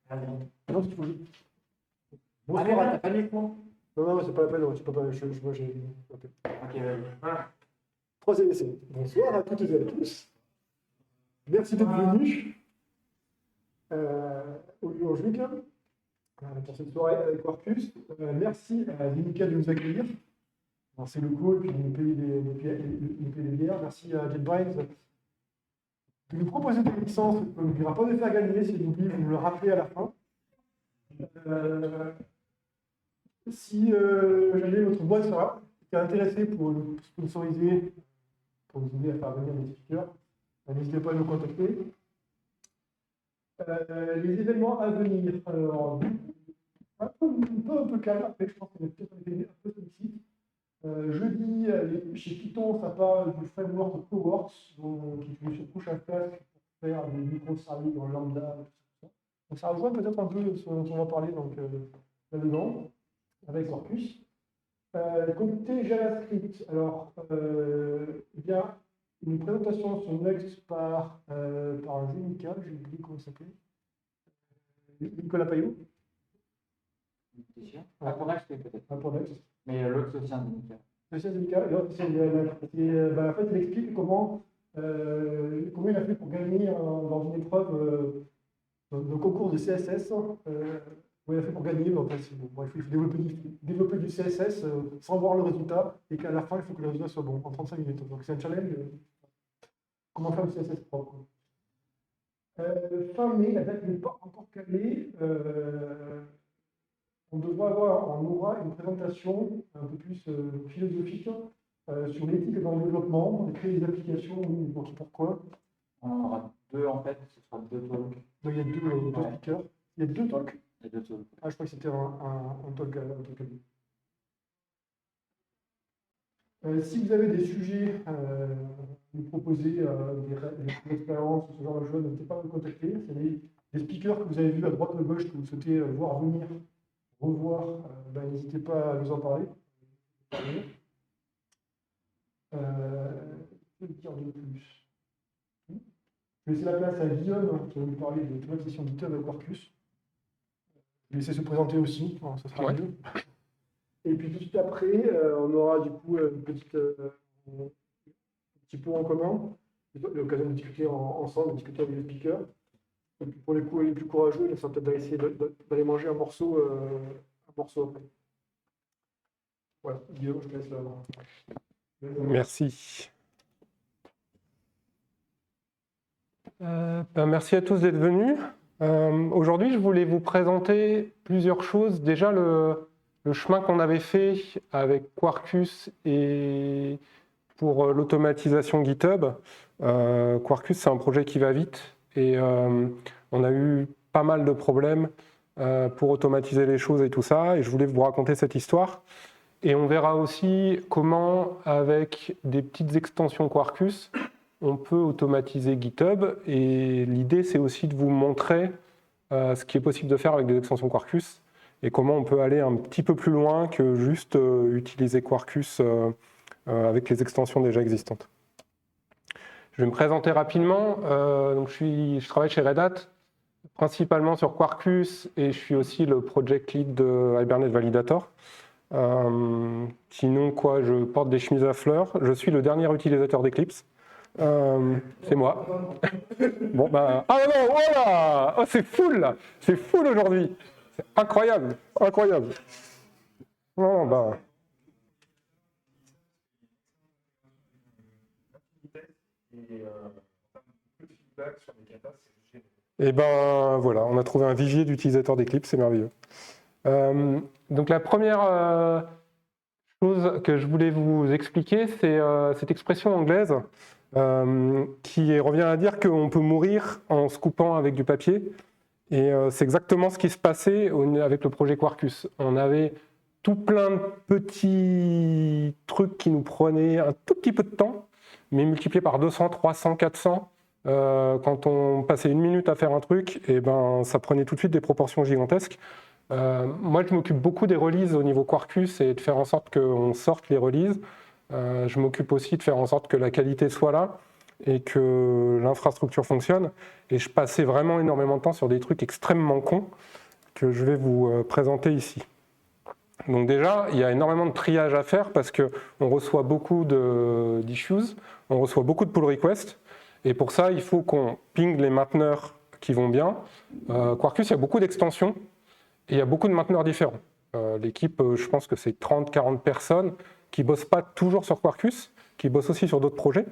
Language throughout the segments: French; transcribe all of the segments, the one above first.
Non, c'est toujours. Bonsoir à ta famille, quoi. Non, c'est pas la peine, je peux pas. Moi, j'ai. Ok, vas-y. 3e essai. Bonsoir à toutes et à tous. Merci d'être venus au lieu en juillet pour cette soirée avec Quarkus. Merci à Vinica de nous accueillir. C'est le coup, et puis de nous payer des bières. Merci à JetBrains de nous proposer des licences. On ne pourra pas les faire gagner, s'il vous plaît, vous me le rappelez à la fin. Si jamais votre boîte est intéressée pour nous sponsoriser, pour nous aider à faire venir des speakers, n'hésitez pas à nous contacter. Les événements à venir, alors, un peu calme, après je pense qu'on est peut-être un peu sollicite. Jeudi, chez Python, ça parle du framework Coworks, qui est une surcouche à Flask pour faire des microservices dans Lambda, tout ça. Donc ça rejoint peut-être un peu ce dont on va parler là-dedans, avec Quarkus. Côté JavaScript, alors, il y a une présentation sur Next par un Génical, j'ai oublié comment il s'appelait. Nicolas Payot. C'est sûr. Pour Next, peut-être. Pour Next. Mais l'autre, c'est un Génical. C'est un Génical. L'autre, en fait, il explique comment il a fait pour gagner dans une épreuve de concours de CSS. Il a fait pour gagner, en fait, il faut développer du CSS sans voir le résultat, et qu'à la fin, il faut que le résultat soit bon, en 35 minutes. Donc c'est un challenge. Comment faire le CSS propre. Fin mai, la date n'est pas encore calée. On aura une présentation un peu plus philosophique sur l'éthique dans le développement, de créer des applications, pourquoi. On en aura 2 en fait, ce sera 2 talks. Il y a 2 speakers. Il y a 2 talks. Il y a 2 talks. Ah, je crois que c'était un talk à deux. Si vous avez des sujets à nous proposer, des expériences, ce genre de choses, n'hésitez pas à nous contacter. C'est des speakers que vous avez vus à droite ou à gauche que vous souhaitez voir venir, revoir, n'hésitez pas à nous en parler. Que dire de plus? Je vais laisser la place à Guillaume qui va nous parler de l'automatisation du GitHub avec Quarkus. Je vais laisser se présenter aussi, ça sera mieux. Et puis tout de suite après, on aura du coup un petit point en commun, l'occasion de discuter ensemble, de discuter avec les speakers. Et puis pour les plus courageux, il sera peut-être d'essayer d'aller manger un morceau après. Voilà, Guillaume, je te laisse là. Merci. Merci à tous d'être venus. Aujourd'hui, je voulais vous présenter plusieurs choses. Déjà, le chemin qu'on avait fait avec Quarkus et pour l'automatisation GitHub. Quarkus, c'est un projet qui va vite et on a eu pas mal de problèmes pour automatiser les choses et tout ça. Et je voulais vous raconter cette histoire. Et on verra aussi comment, avec des petites extensions Quarkus, on peut automatiser GitHub. Et l'idée, c'est aussi de vous montrer ce qui est possible de faire avec des extensions Quarkus et comment on peut aller un petit peu plus loin que juste utiliser Quarkus avec les extensions déjà existantes. Je vais me présenter rapidement. Donc je travaille chez Red Hat, principalement sur Quarkus, et je suis aussi le project lead de Hibernate Validator. Sinon, je porte des chemises à fleurs. Je suis le dernier utilisateur d'Eclipse. C'est moi. Bon, ah non, voilà. Oh, c'est full là. C'est full aujourd'hui. C'est incroyable, incroyable. Non, Et voilà, on a trouvé un vivier d'utilisateurs d'Eclipse, c'est merveilleux. Donc la première chose que je voulais vous expliquer, c'est cette expression anglaise qui revient à dire qu'on peut mourir en se coupant avec du papier. Et c'est exactement ce qui se passait avec le projet Quarkus. On avait tout plein de petits trucs qui nous prenaient un tout petit peu de temps, mais multipliés par 200, 300, 400. Quand on passait 1 minute à faire un truc, et ça prenait tout de suite des proportions gigantesques. Moi, je m'occupe beaucoup des releases au niveau Quarkus et de faire en sorte qu'on sorte les releases. Je m'occupe aussi de faire en sorte que la qualité soit là. et que l'infrastructure fonctionne. Et je passais vraiment énormément de temps sur des trucs extrêmement cons que je vais vous présenter ici. Donc déjà, il y a énormément de triage à faire parce qu'on reçoit beaucoup d'issues, on reçoit beaucoup de pull requests, et pour ça, il faut qu'on ping les mainteneurs qui vont bien. Quarkus, il y a beaucoup d'extensions, et il y a beaucoup de mainteneurs différents. L'équipe, je pense que c'est 30-40 personnes qui ne bossent pas toujours sur Quarkus, qui bossent aussi sur d'autres projets.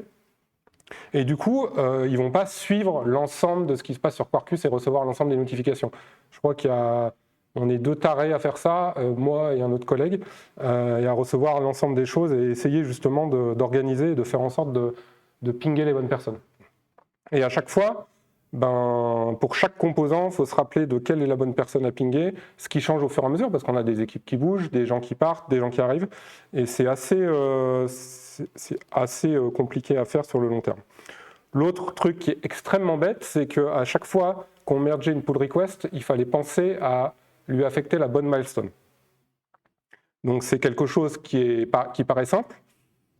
Et du coup, ils ne vont pas suivre l'ensemble de ce qui se passe sur Quarkus et recevoir l'ensemble des notifications. Je crois qu'on est 2 tarés à faire ça, moi et un autre collègue, et à recevoir l'ensemble des choses et essayer justement d'organiser et de faire en sorte de pinguer les bonnes personnes. Et à chaque fois, pour chaque composant, il faut se rappeler de quelle est la bonne personne à pinguer, ce qui change au fur et à mesure, parce qu'on a des équipes qui bougent, des gens qui partent, des gens qui arrivent, et c'est assez compliqué à faire sur le long terme. L'autre truc qui est extrêmement bête, c'est qu'à chaque fois qu'on mergeait une pull request, il fallait penser à lui affecter la bonne milestone. Donc c'est quelque chose qui paraît simple,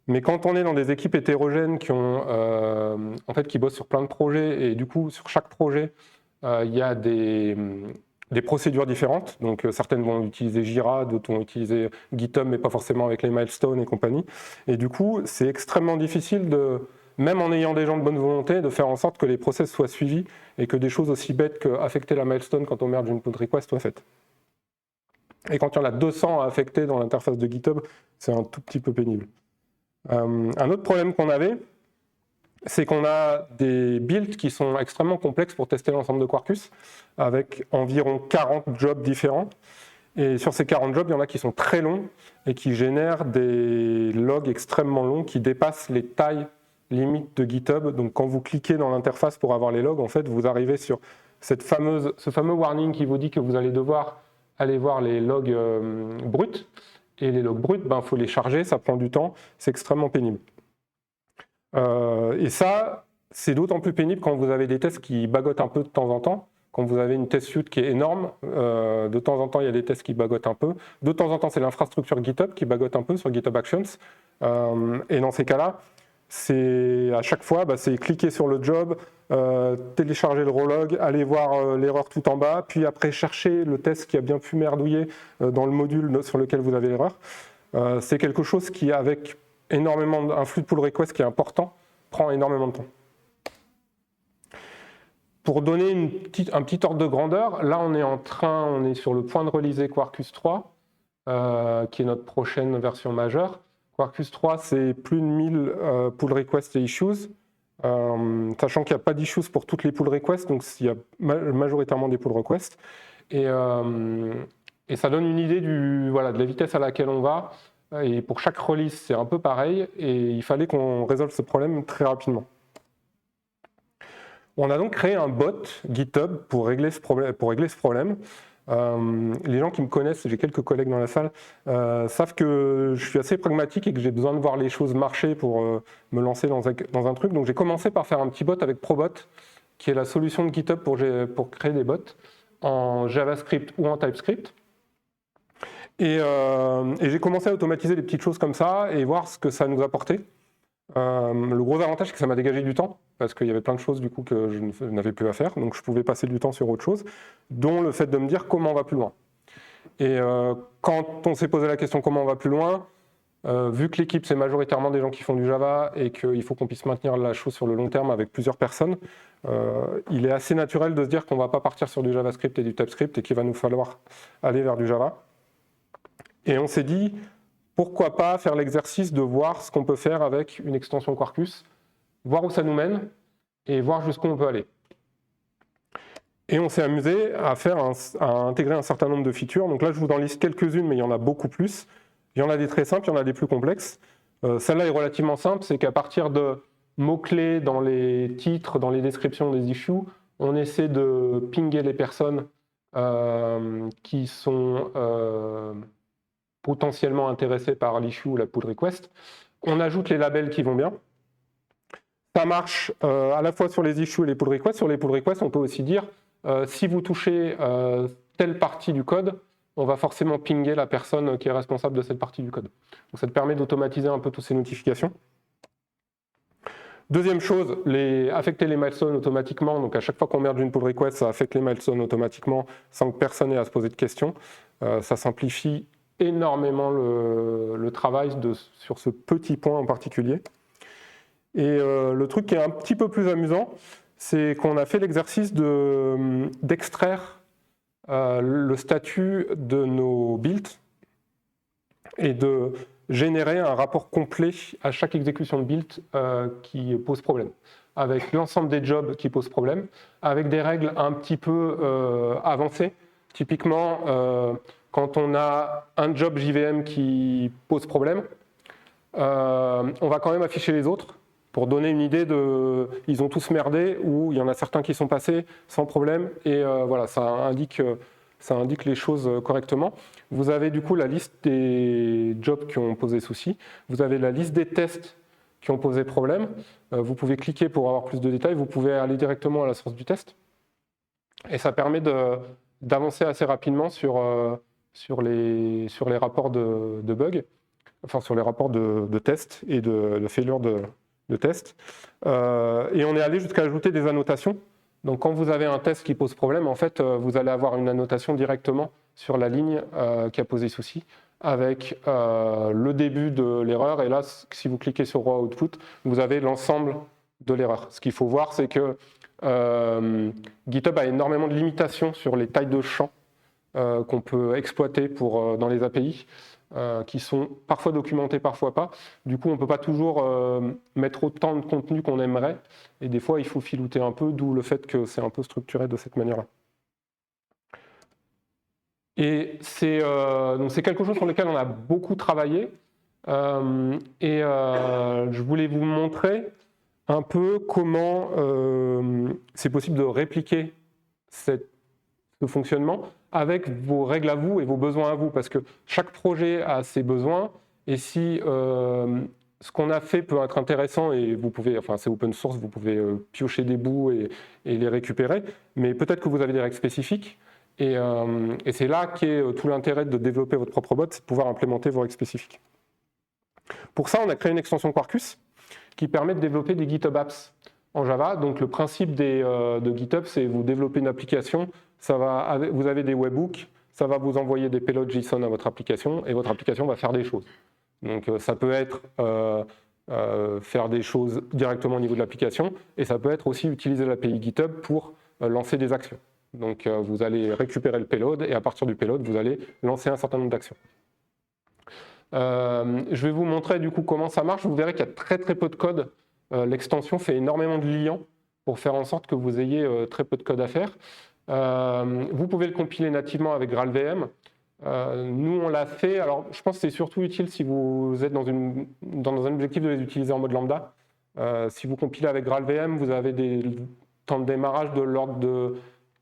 mais quand on est dans des équipes hétérogènes qui bossent sur plein de projets, et du coup, sur chaque projet, il y a des procédures différentes. Donc certaines vont utiliser Jira, d'autres vont utiliser GitHub, mais pas forcément avec les milestones et compagnie. Et du coup, c'est extrêmement difficile, même en ayant des gens de bonne volonté, de faire en sorte que les process soient suivis et que des choses aussi bêtes qu'affecter la milestone quand on merge une pull request soient faites. Et quand il y en a 200 à affecter dans l'interface de GitHub, c'est un tout petit peu pénible. Un autre problème qu'on avait, c'est qu'on a des builds qui sont extrêmement complexes pour tester l'ensemble de Quarkus, avec environ 40 jobs différents. Et sur ces 40 jobs, il y en a qui sont très longs et qui génèrent des logs extrêmement longs qui dépassent les tailles limites de GitHub. Donc quand vous cliquez dans l'interface pour avoir les logs, en fait, vous arrivez sur ce fameux warning qui vous dit que vous allez devoir aller voir les logs bruts. Et les logs bruts, il faut les charger, ça prend du temps, c'est extrêmement pénible. Et ça, c'est d'autant plus pénible quand vous avez des tests qui bagotent un peu de temps en temps. Quand vous avez une test suite qui est énorme, de temps en temps, il y a des tests qui bagotent un peu. De temps en temps, c'est l'infrastructure GitHub qui bagote un peu sur GitHub Actions. Et dans ces cas-là, c'est à chaque fois, c'est cliquer sur le job, télécharger le rolog, aller voir l'erreur tout en bas, puis après chercher le test qui a bien pu merdouiller dans le module sur lequel vous avez l'erreur. C'est quelque chose qui, avec un flux de pull request qui est important, prend énormément de temps. Pour donner un petit ordre de grandeur, là on est sur le point de releaser Quarkus 3, qui est notre prochaine version majeure. Quarkus 3, c'est plus de 1000 pull requests et issues, sachant qu'il n'y a pas d'issues pour toutes les pull requests, donc il y a majoritairement des pull requests. Et ça donne une idée de la vitesse à laquelle on va. Et pour chaque release, c'est un peu pareil, et il fallait qu'on résolve ce problème très rapidement. On a donc créé un bot GitHub pour régler ce problème. Les gens qui me connaissent, j'ai quelques collègues dans la salle, savent que je suis assez pragmatique et que j'ai besoin de voir les choses marcher pour me lancer dans un truc. Donc j'ai commencé par faire un petit bot avec Probot, qui est la solution de GitHub pour créer des bots en JavaScript ou en TypeScript. Et j'ai commencé à automatiser des petites choses comme ça et voir ce que ça nous apportait. Le gros avantage, c'est que ça m'a dégagé du temps, parce qu'il y avait plein de choses du coup que je n'avais plus à faire, donc je pouvais passer du temps sur autre chose, dont le fait de me dire comment on va plus loin. Et quand on s'est posé la question comment on va plus loin, vu que l'équipe c'est majoritairement des gens qui font du Java et qu'il faut qu'on puisse maintenir la chose sur le long terme avec plusieurs personnes, il est assez naturel de se dire qu'on ne va pas partir sur du JavaScript et du TypeScript et qu'il va nous falloir aller vers du Java. Et on s'est dit, pourquoi pas faire l'exercice de voir ce qu'on peut faire avec une extension Quarkus, voir où ça nous mène et voir jusqu'où on peut aller. Et on s'est amusé à intégrer un certain nombre de features. Donc là, je vous en liste quelques-unes, mais il y en a beaucoup plus. Il y en a des très simples, il y en a des plus complexes. Celle-là est relativement simple, c'est qu'à partir de mots-clés dans les titres, dans les descriptions des issues, on essaie de pinguer les personnes qui sont potentiellement intéressées par l'issue ou la pull request. On ajoute les labels qui vont bien. Ça marche à la fois sur les issues et les pull requests. Sur les pull requests, on peut aussi dire si vous touchez telle partie du code, on va forcément pinguer la personne qui est responsable de cette partie du code. Donc ça te permet d'automatiser un peu toutes ces notifications. Deuxième chose, affecter les milestones automatiquement. Donc à chaque fois qu'on merge une pull request, ça affecte les milestones automatiquement sans que personne ait à se poser de questions. Ça simplifie énormément le travail sur ce petit point en particulier. Et le truc qui est un petit peu plus amusant, c'est qu'on a fait l'exercice d'extraire le statut de nos builds et de générer un rapport complet à chaque exécution de build qui pose problème, avec l'ensemble des jobs qui posent problème, avec des règles un petit peu avancées. Typiquement, quand on a un job JVM qui pose problème, on va quand même afficher les autres pour donner une idée de ils ont tous merdé ou il y en a certains qui sont passés sans problème et voilà, ça indique les choses correctement. Vous avez du coup la liste des jobs qui ont posé souci. Vous avez la liste des tests qui ont posé problème. Vous pouvez cliquer pour avoir plus de détails. Vous pouvez aller directement à la source du test. Et ça permet d'avancer assez rapidement sur les rapports de bugs, enfin sur les rapports de tests et de failure de tests. Et on est allé jusqu'à ajouter des annotations. Donc quand vous avez un test qui pose problème, en fait, vous allez avoir une annotation directement sur la ligne qui a posé souci, avec le début de l'erreur. Et là, si vous cliquez sur Raw Output, vous avez l'ensemble de l'erreur. Ce qu'il faut voir, c'est que GitHub a énormément de limitations sur les tailles de champs qu'on peut exploiter dans les API. Qui sont parfois documentés, parfois pas. Du coup, on ne peut pas toujours mettre autant de contenu qu'on aimerait. Et des fois, il faut filouter un peu, d'où le fait que c'est un peu structuré de cette manière-là. Et c'est quelque chose sur lequel on a beaucoup travaillé. Je voulais vous montrer un peu comment c'est possible de répliquer ce fonctionnement avec vos règles à vous et vos besoins à vous, parce que chaque projet a ses besoins, et si ce qu'on a fait peut être intéressant, et vous pouvez, enfin c'est open source, vous pouvez piocher des bouts et les récupérer, mais peut-être que vous avez des règles spécifiques, et c'est là qu'est tout l'intérêt de développer votre propre bot, c'est de pouvoir implémenter vos règles spécifiques. Pour ça, on a créé une extension Quarkus qui permet de développer des GitHub Apps en Java. Donc le principe de GitHub, c'est vous développez une application, vous avez des webhooks, ça va vous envoyer des payloads JSON à votre application et votre application va faire des choses. Donc ça peut être faire des choses directement au niveau de l'application et ça peut être aussi utiliser l'API GitHub pour lancer des actions. Donc vous allez récupérer le payload et à partir du payload, vous allez lancer un certain nombre d'actions. Je vais vous montrer du coup comment ça marche. Vous verrez qu'il y a très très peu de code. L'extension fait énormément de liants pour faire en sorte que vous ayez très peu de code à faire. Vous pouvez le compiler nativement avec GraalVM. Nous, on l'a fait. Alors, je pense que c'est surtout utile si vous êtes dans un objectif de les utiliser en mode lambda. Si vous compilez avec GraalVM, vous avez des temps de démarrage de l'ordre de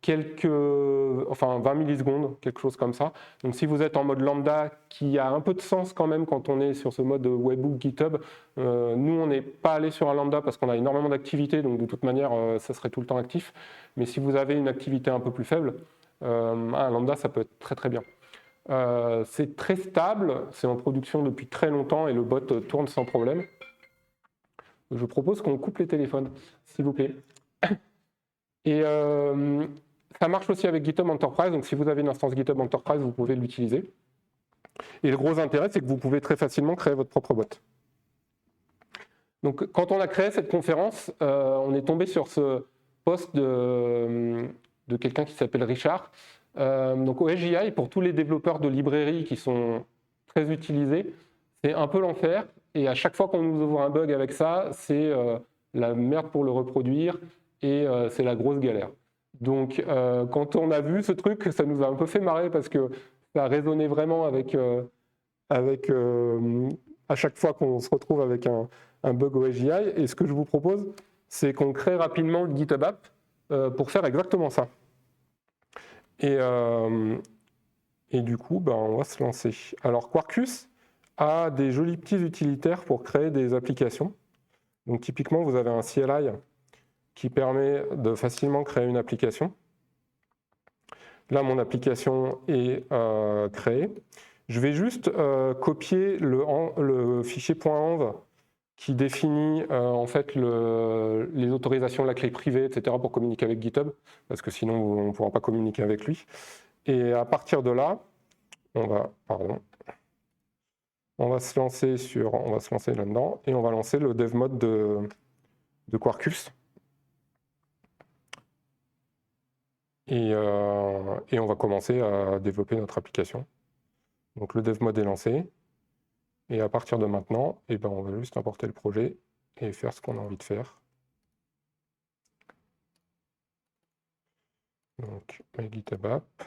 20 millisecondes, quelque chose comme ça. Donc si vous êtes en mode lambda, qui a un peu de sens quand même quand on est sur ce mode webhook GitHub, nous on n'est pas allé sur un lambda parce qu'on a énormément d'activités, donc de toute manière ça serait tout le temps actif. Mais si vous avez une activité un peu plus faible, un lambda ça peut être très très bien. C'est très stable, c'est en production depuis très longtemps et le bot tourne sans problème. Je propose qu'on coupe les téléphones, s'il vous plaît. Et ça marche aussi avec GitHub Enterprise, donc si vous avez une instance GitHub Enterprise, vous pouvez l'utiliser. Et le gros intérêt, c'est que vous pouvez très facilement créer votre propre bot. Donc quand on a créé cette conférence, on est tombé sur ce post de quelqu'un qui s'appelle Richard. Donc OSGI, pour tous les développeurs de librairies qui sont très utilisés, c'est un peu l'enfer. Et à chaque fois qu'on nous ouvre un bug avec ça, c'est la merde pour le reproduire et c'est la grosse galère. Donc, quand on a vu ce truc, ça nous a un peu fait marrer parce que ça a résonné vraiment avec à chaque fois qu'on se retrouve avec un bug OSGI. Et ce que je vous propose, c'est qu'on crée rapidement le GitHub App pour faire exactement ça. Et du coup, on va se lancer. Alors, Quarkus a des jolis petits utilitaires pour créer des applications. Donc, typiquement, vous avez un CLI qui permet de facilement créer une application. Là, mon application est créée. Je vais juste copier le fichier .env qui définit en fait les autorisations de la clé privée, etc. pour communiquer avec GitHub, parce que sinon on ne pourra pas communiquer avec lui. Et à partir de là, on va se lancer là-dedans et on va lancer le dev mode de Quarkus. Et on va commencer à développer notre application. Donc le dev mode est lancé. Et à partir de maintenant, on va juste importer le projet et faire ce qu'on a envie de faire. Donc, my GitHub app.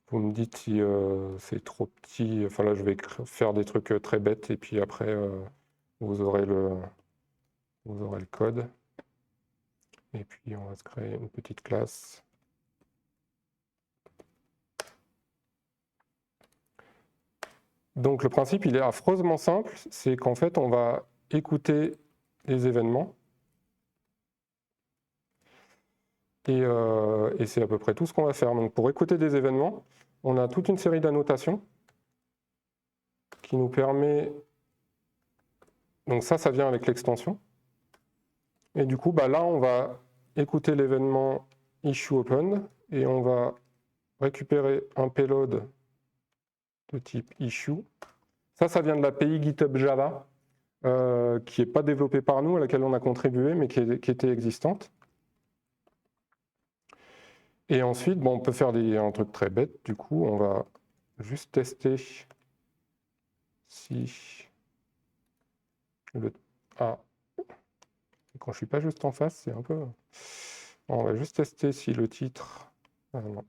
Vous me dites si c'est trop petit. Enfin là, je vais faire des trucs très bêtes et puis après, vous aurez le code. Et puis, on va se créer une petite classe. Donc, le principe, il est affreusement simple. C'est qu'en fait, on va écouter les événements. Et c'est à peu près tout ce qu'on va faire. Donc, pour écouter des événements, on a toute une série d'annotations qui nous permet... Donc ça vient avec l'extension. Et du coup, là, on va écouter l'événement issueOpen et on va récupérer un payload de type issue. Ça vient de l'API GitHub Java, qui n'est pas développée par nous, à laquelle on a contribué, mais qui était existante. Et ensuite, on peut faire un truc très bête. Du coup, on va juste tester si quand je ne suis pas juste en face, c'est un peu... On va juste tester si le titre... non.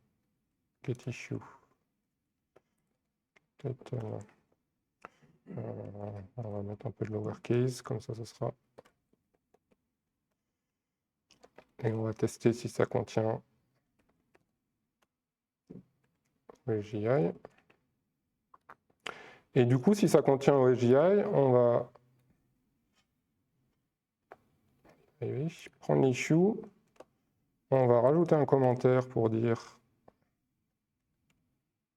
Get issue. Peut-être... on va mettre un peu de lowercase, comme ça, ce sera... Et on va tester si ça contient OSGI. Et du coup, si ça contient OSGI, on va prendre l'issue, on va rajouter un commentaire pour dire...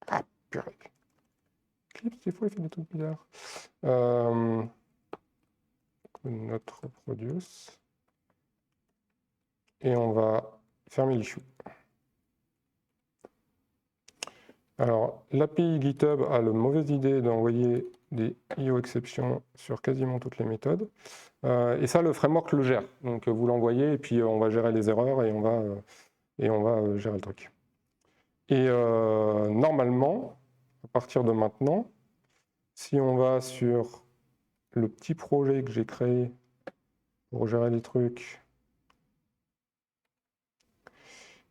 Ah, purée. Eclipse, des fois, il fait des trucs bizarres. Notre produce. Et on va fermer l'issue. Alors, l'API GitHub a la mauvaise idée d'envoyer des IO exceptions sur quasiment toutes les méthodes. Et ça, le framework le gère. Donc, vous l'envoyez et puis on va gérer les erreurs et on va gérer le truc. Et normalement, à partir de maintenant, si on va sur le petit projet que j'ai créé pour gérer les trucs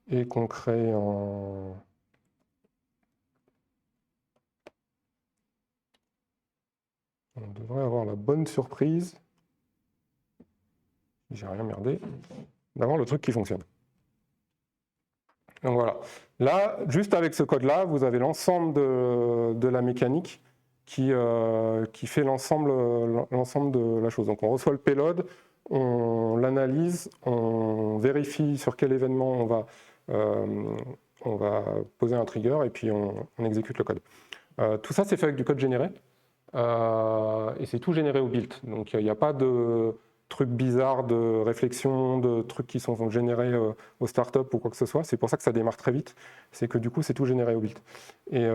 et qu'on crée en... On devrait avoir la bonne surprise, j'ai rien merdé, d'avoir le truc qui fonctionne. Donc voilà. Là, juste avec ce code-là, vous avez l'ensemble de la mécanique qui fait l'ensemble de la chose. Donc on reçoit le payload, on l'analyse, on vérifie sur quel événement on va poser un trigger et puis on exécute le code. Tout ça, c'est fait avec du code généré. Et c'est tout généré au build. Donc il n'y a pas de trucs bizarres de réflexion, de trucs qui sont générés au startup ou quoi que ce soit. C'est pour ça que ça démarre très vite. C'est que du coup, c'est tout généré au build. Et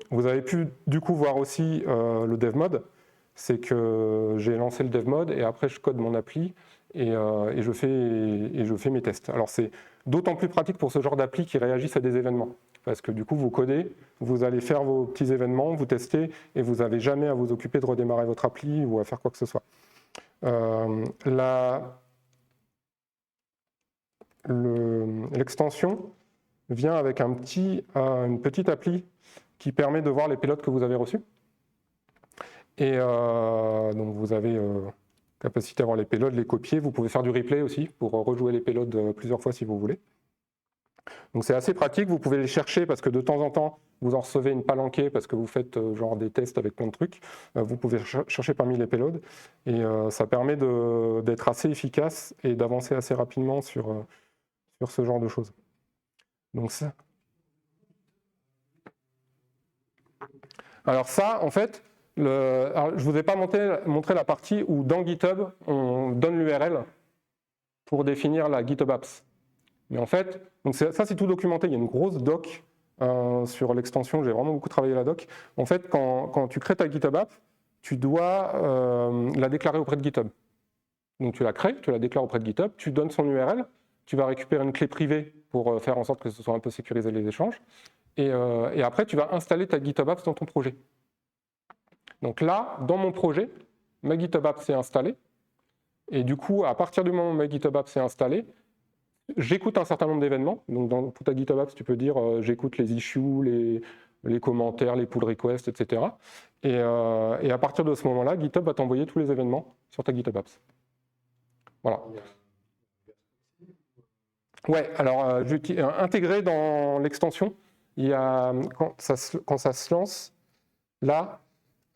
vous avez pu du coup voir aussi le dev mode. C'est que j'ai lancé le dev mode et après je code mon appli et je fais mes tests. Alors c'est d'autant plus pratique pour ce genre d'appli qui réagissent à des événements. Parce que du coup, vous codez, vous allez faire vos petits événements, vous testez, et vous n'avez jamais à vous occuper de redémarrer votre appli ou à faire quoi que ce soit. L'extension vient avec une petite appli qui permet de voir les payloads que vous avez reçus. Et donc vous avez capacité à voir les payloads, les copier. Vous pouvez faire du replay aussi pour rejouer les payloads plusieurs fois si vous voulez. Donc c'est assez pratique, vous pouvez les chercher parce que de temps en temps, vous en recevez une palanquée parce que vous faites genre des tests avec plein de trucs. Vous pouvez chercher parmi les payloads et ça permet d'être assez efficace et d'avancer assez rapidement sur ce genre de choses. Donc ça. Alors ça, en fait, Alors, je ne vous ai pas montré la partie où dans GitHub, on donne l'URL pour définir la GitHub Apps. Mais en fait, donc ça c'est tout documenté, il y a une grosse doc sur l'extension, j'ai vraiment beaucoup travaillé la doc. En fait, quand tu crées ta GitHub App, tu dois la déclarer auprès de GitHub. Donc tu la crées, tu la déclares auprès de GitHub, tu donnes son URL, tu vas récupérer une clé privée pour faire en sorte que ce soit un peu sécurisé les échanges, et après tu vas installer ta GitHub Apps dans ton projet. Donc là, dans mon projet, ma GitHub Apps est installée, et du coup, à partir du moment où ma GitHub Apps est installée, j'écoute un certain nombre d'événements. Donc pour ta GitHub Apps, tu peux dire j'écoute les issues, les commentaires, les pull requests, etc. Et à partir de ce moment-là, GitHub va t'envoyer tous les événements sur ta GitHub Apps. Voilà. Ouais, alors intégré dans l'extension, il y a, quand ça se lance, là,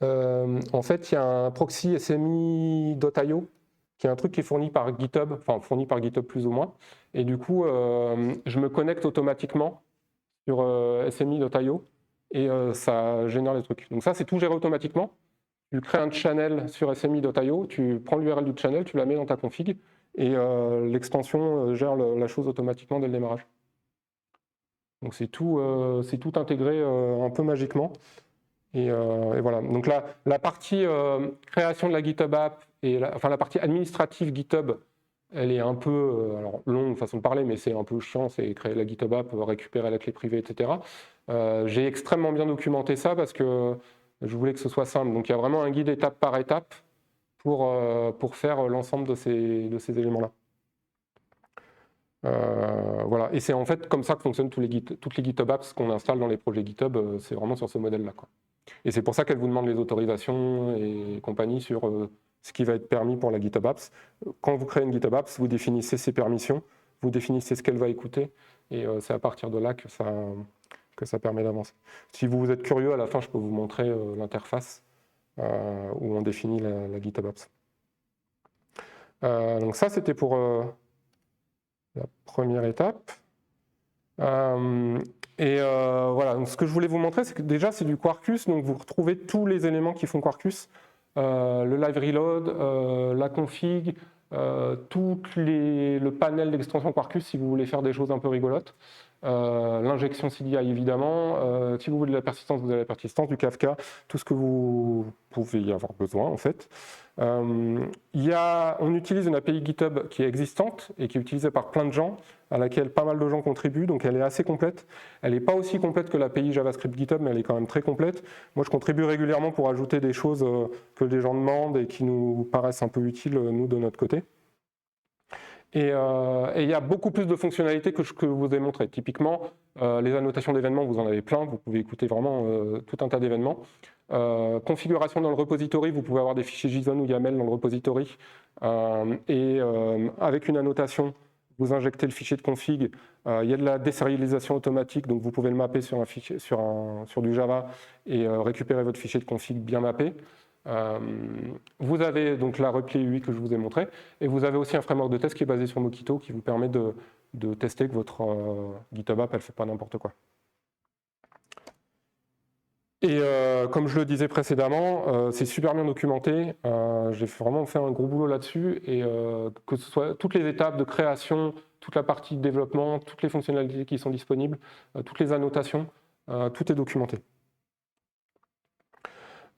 en fait, il y a un proxy SMI.io qui est un truc qui est fourni par GitHub, enfin fourni par GitHub plus ou moins. Et du coup, je me connecte automatiquement sur SMI.io et ça génère les trucs. Donc ça, c'est tout géré automatiquement. Tu crées un channel sur SMI.io, tu prends l'URL du channel, tu la mets dans ta config et l'extension gère la chose automatiquement dès le démarrage. Donc c'est tout intégré un peu magiquement. Et voilà. Donc la partie création de la GitHub App et la partie administrative GitHub, elle est un peu alors longue façon de parler, mais c'est un peu chiant, c'est créer la GitHub App, récupérer la clé privée, etc. J'ai extrêmement bien documenté ça parce que je voulais que ce soit simple. Donc il y a vraiment un guide étape par étape pour faire l'ensemble de ces éléments-là. Voilà. Et c'est en fait comme ça que fonctionnent toutes les GitHub Apps qu'on installe dans les projets GitHub, c'est vraiment sur ce modèle-là, quoi. Et c'est pour ça qu'elle vous demande les autorisations et compagnie sur ce qui va être permis pour la GitHub Apps. Quand vous créez une GitHub Apps, vous définissez ses permissions, vous définissez ce qu'elle va écouter, et c'est à partir de là que ça permet d'avancer. Si vous êtes curieux, à la fin, je peux vous montrer l'interface où on définit la GitHub Apps. Donc ça, c'était pour la première étape. Voilà, donc ce que je voulais vous montrer, c'est que déjà c'est du Quarkus, donc vous retrouvez tous les éléments qui font Quarkus, le live reload, la config, le panel d'extension Quarkus si vous voulez faire des choses un peu rigolotes, l'injection CDI évidemment, si vous voulez de la persistance, vous avez la persistance, du Kafka, tout ce que vous pouvez y avoir besoin en fait. On utilise une API GitHub qui est existante et qui est utilisée par plein de gens, à laquelle pas mal de gens contribuent, donc elle est assez complète. Elle n'est pas aussi complète que l'API JavaScript GitHub, mais elle est quand même très complète. Moi, je contribue régulièrement pour ajouter des choses que les gens demandent et qui nous paraissent un peu utiles, nous, de notre côté. Et il y a beaucoup plus de fonctionnalités que je vous ai montré. Typiquement, les annotations d'événements, vous en avez plein, vous pouvez écouter vraiment tout un tas d'événements. Configuration dans le repository, vous pouvez avoir des fichiers JSON ou YAML dans le repository, avec une annotation, vous injectez le fichier de config, il y a de la désérialisation automatique, donc vous pouvez le mapper sur du Java et récupérer votre fichier de config bien mappé. Vous avez donc la repli UI que je vous ai montré, et vous avez aussi un framework de test qui est basé sur Mockito qui vous permet de tester que votre GitHub App elle fait pas n'importe quoi. Et comme je le disais précédemment, c'est super bien documenté. J'ai vraiment fait un gros boulot là-dessus, et que ce soit toutes les étapes de création, toute la partie de développement, toutes les fonctionnalités qui sont disponibles, toutes les annotations, tout est documenté.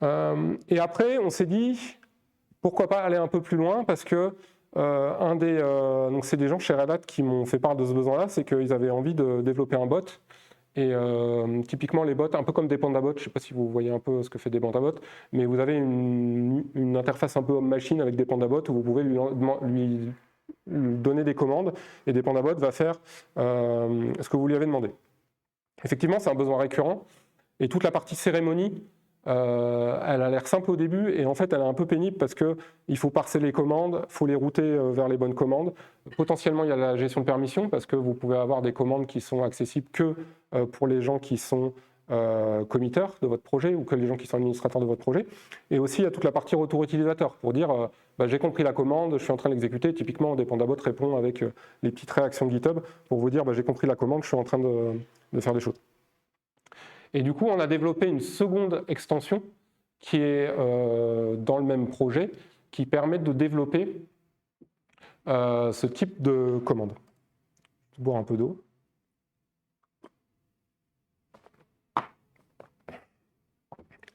Et après, on s'est dit, pourquoi pas aller un peu plus loin, parce que donc c'est des gens chez Red Hat qui m'ont fait part de ce besoin-là, c'est qu'ils avaient envie de développer un bot. Et typiquement, les bots, un peu comme des PandaBots, je ne sais pas si vous voyez un peu ce que fait des PandaBots, mais vous avez une interface un peu homme-machine avec des PandaBots où vous pouvez lui donner des commandes, et des PandaBots va faire ce que vous lui avez demandé. Effectivement, c'est un besoin récurrent, et toute la partie cérémonie, elle a l'air simple au début, et en fait elle est un peu pénible parce qu'il faut parser les commandes, il faut les router vers les bonnes commandes. Potentiellement il y a la gestion de permission, parce que vous pouvez avoir des commandes qui sont accessibles que pour les gens qui sont committeurs de votre projet, ou que les gens qui sont administrateurs de votre projet. Et aussi il y a toute la partie retour utilisateur, pour dire j'ai compris la commande, je suis en train de l'exécuter. Typiquement des PandaBots répond avec les petites réactions GitHub pour vous dire j'ai compris la commande, je suis en train de faire des choses. Et du coup, on a développé une seconde extension qui est dans le même projet, qui permet de développer ce type de commande. Je vais boire un peu d'eau.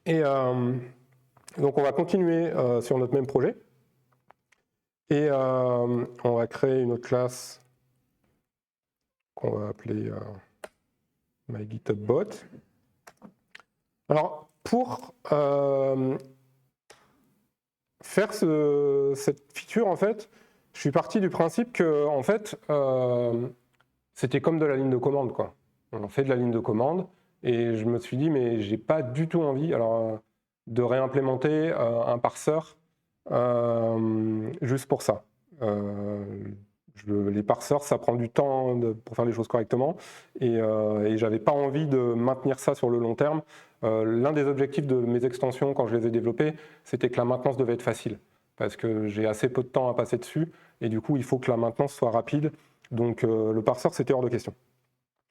Et donc on va continuer sur notre même projet. Et on va créer une autre classe qu'on va appeler MyGitHubBot. Alors, pour faire cette feature, en fait, je suis parti du principe que, en fait, c'était comme de la ligne de commande, quoi. On fait de la ligne de commande, et je me suis dit, mais j'ai pas du tout envie de réimplémenter un parseur juste pour ça. Les parseurs, ça prend du temps pour faire les choses correctement, et j'avais pas envie de maintenir ça sur le long terme. L'un des objectifs de mes extensions, quand je les ai développées, c'était que la maintenance devait être facile, parce que j'ai assez peu de temps à passer dessus, et du coup, il faut que la maintenance soit rapide. Donc, le parseur, c'était hors de question.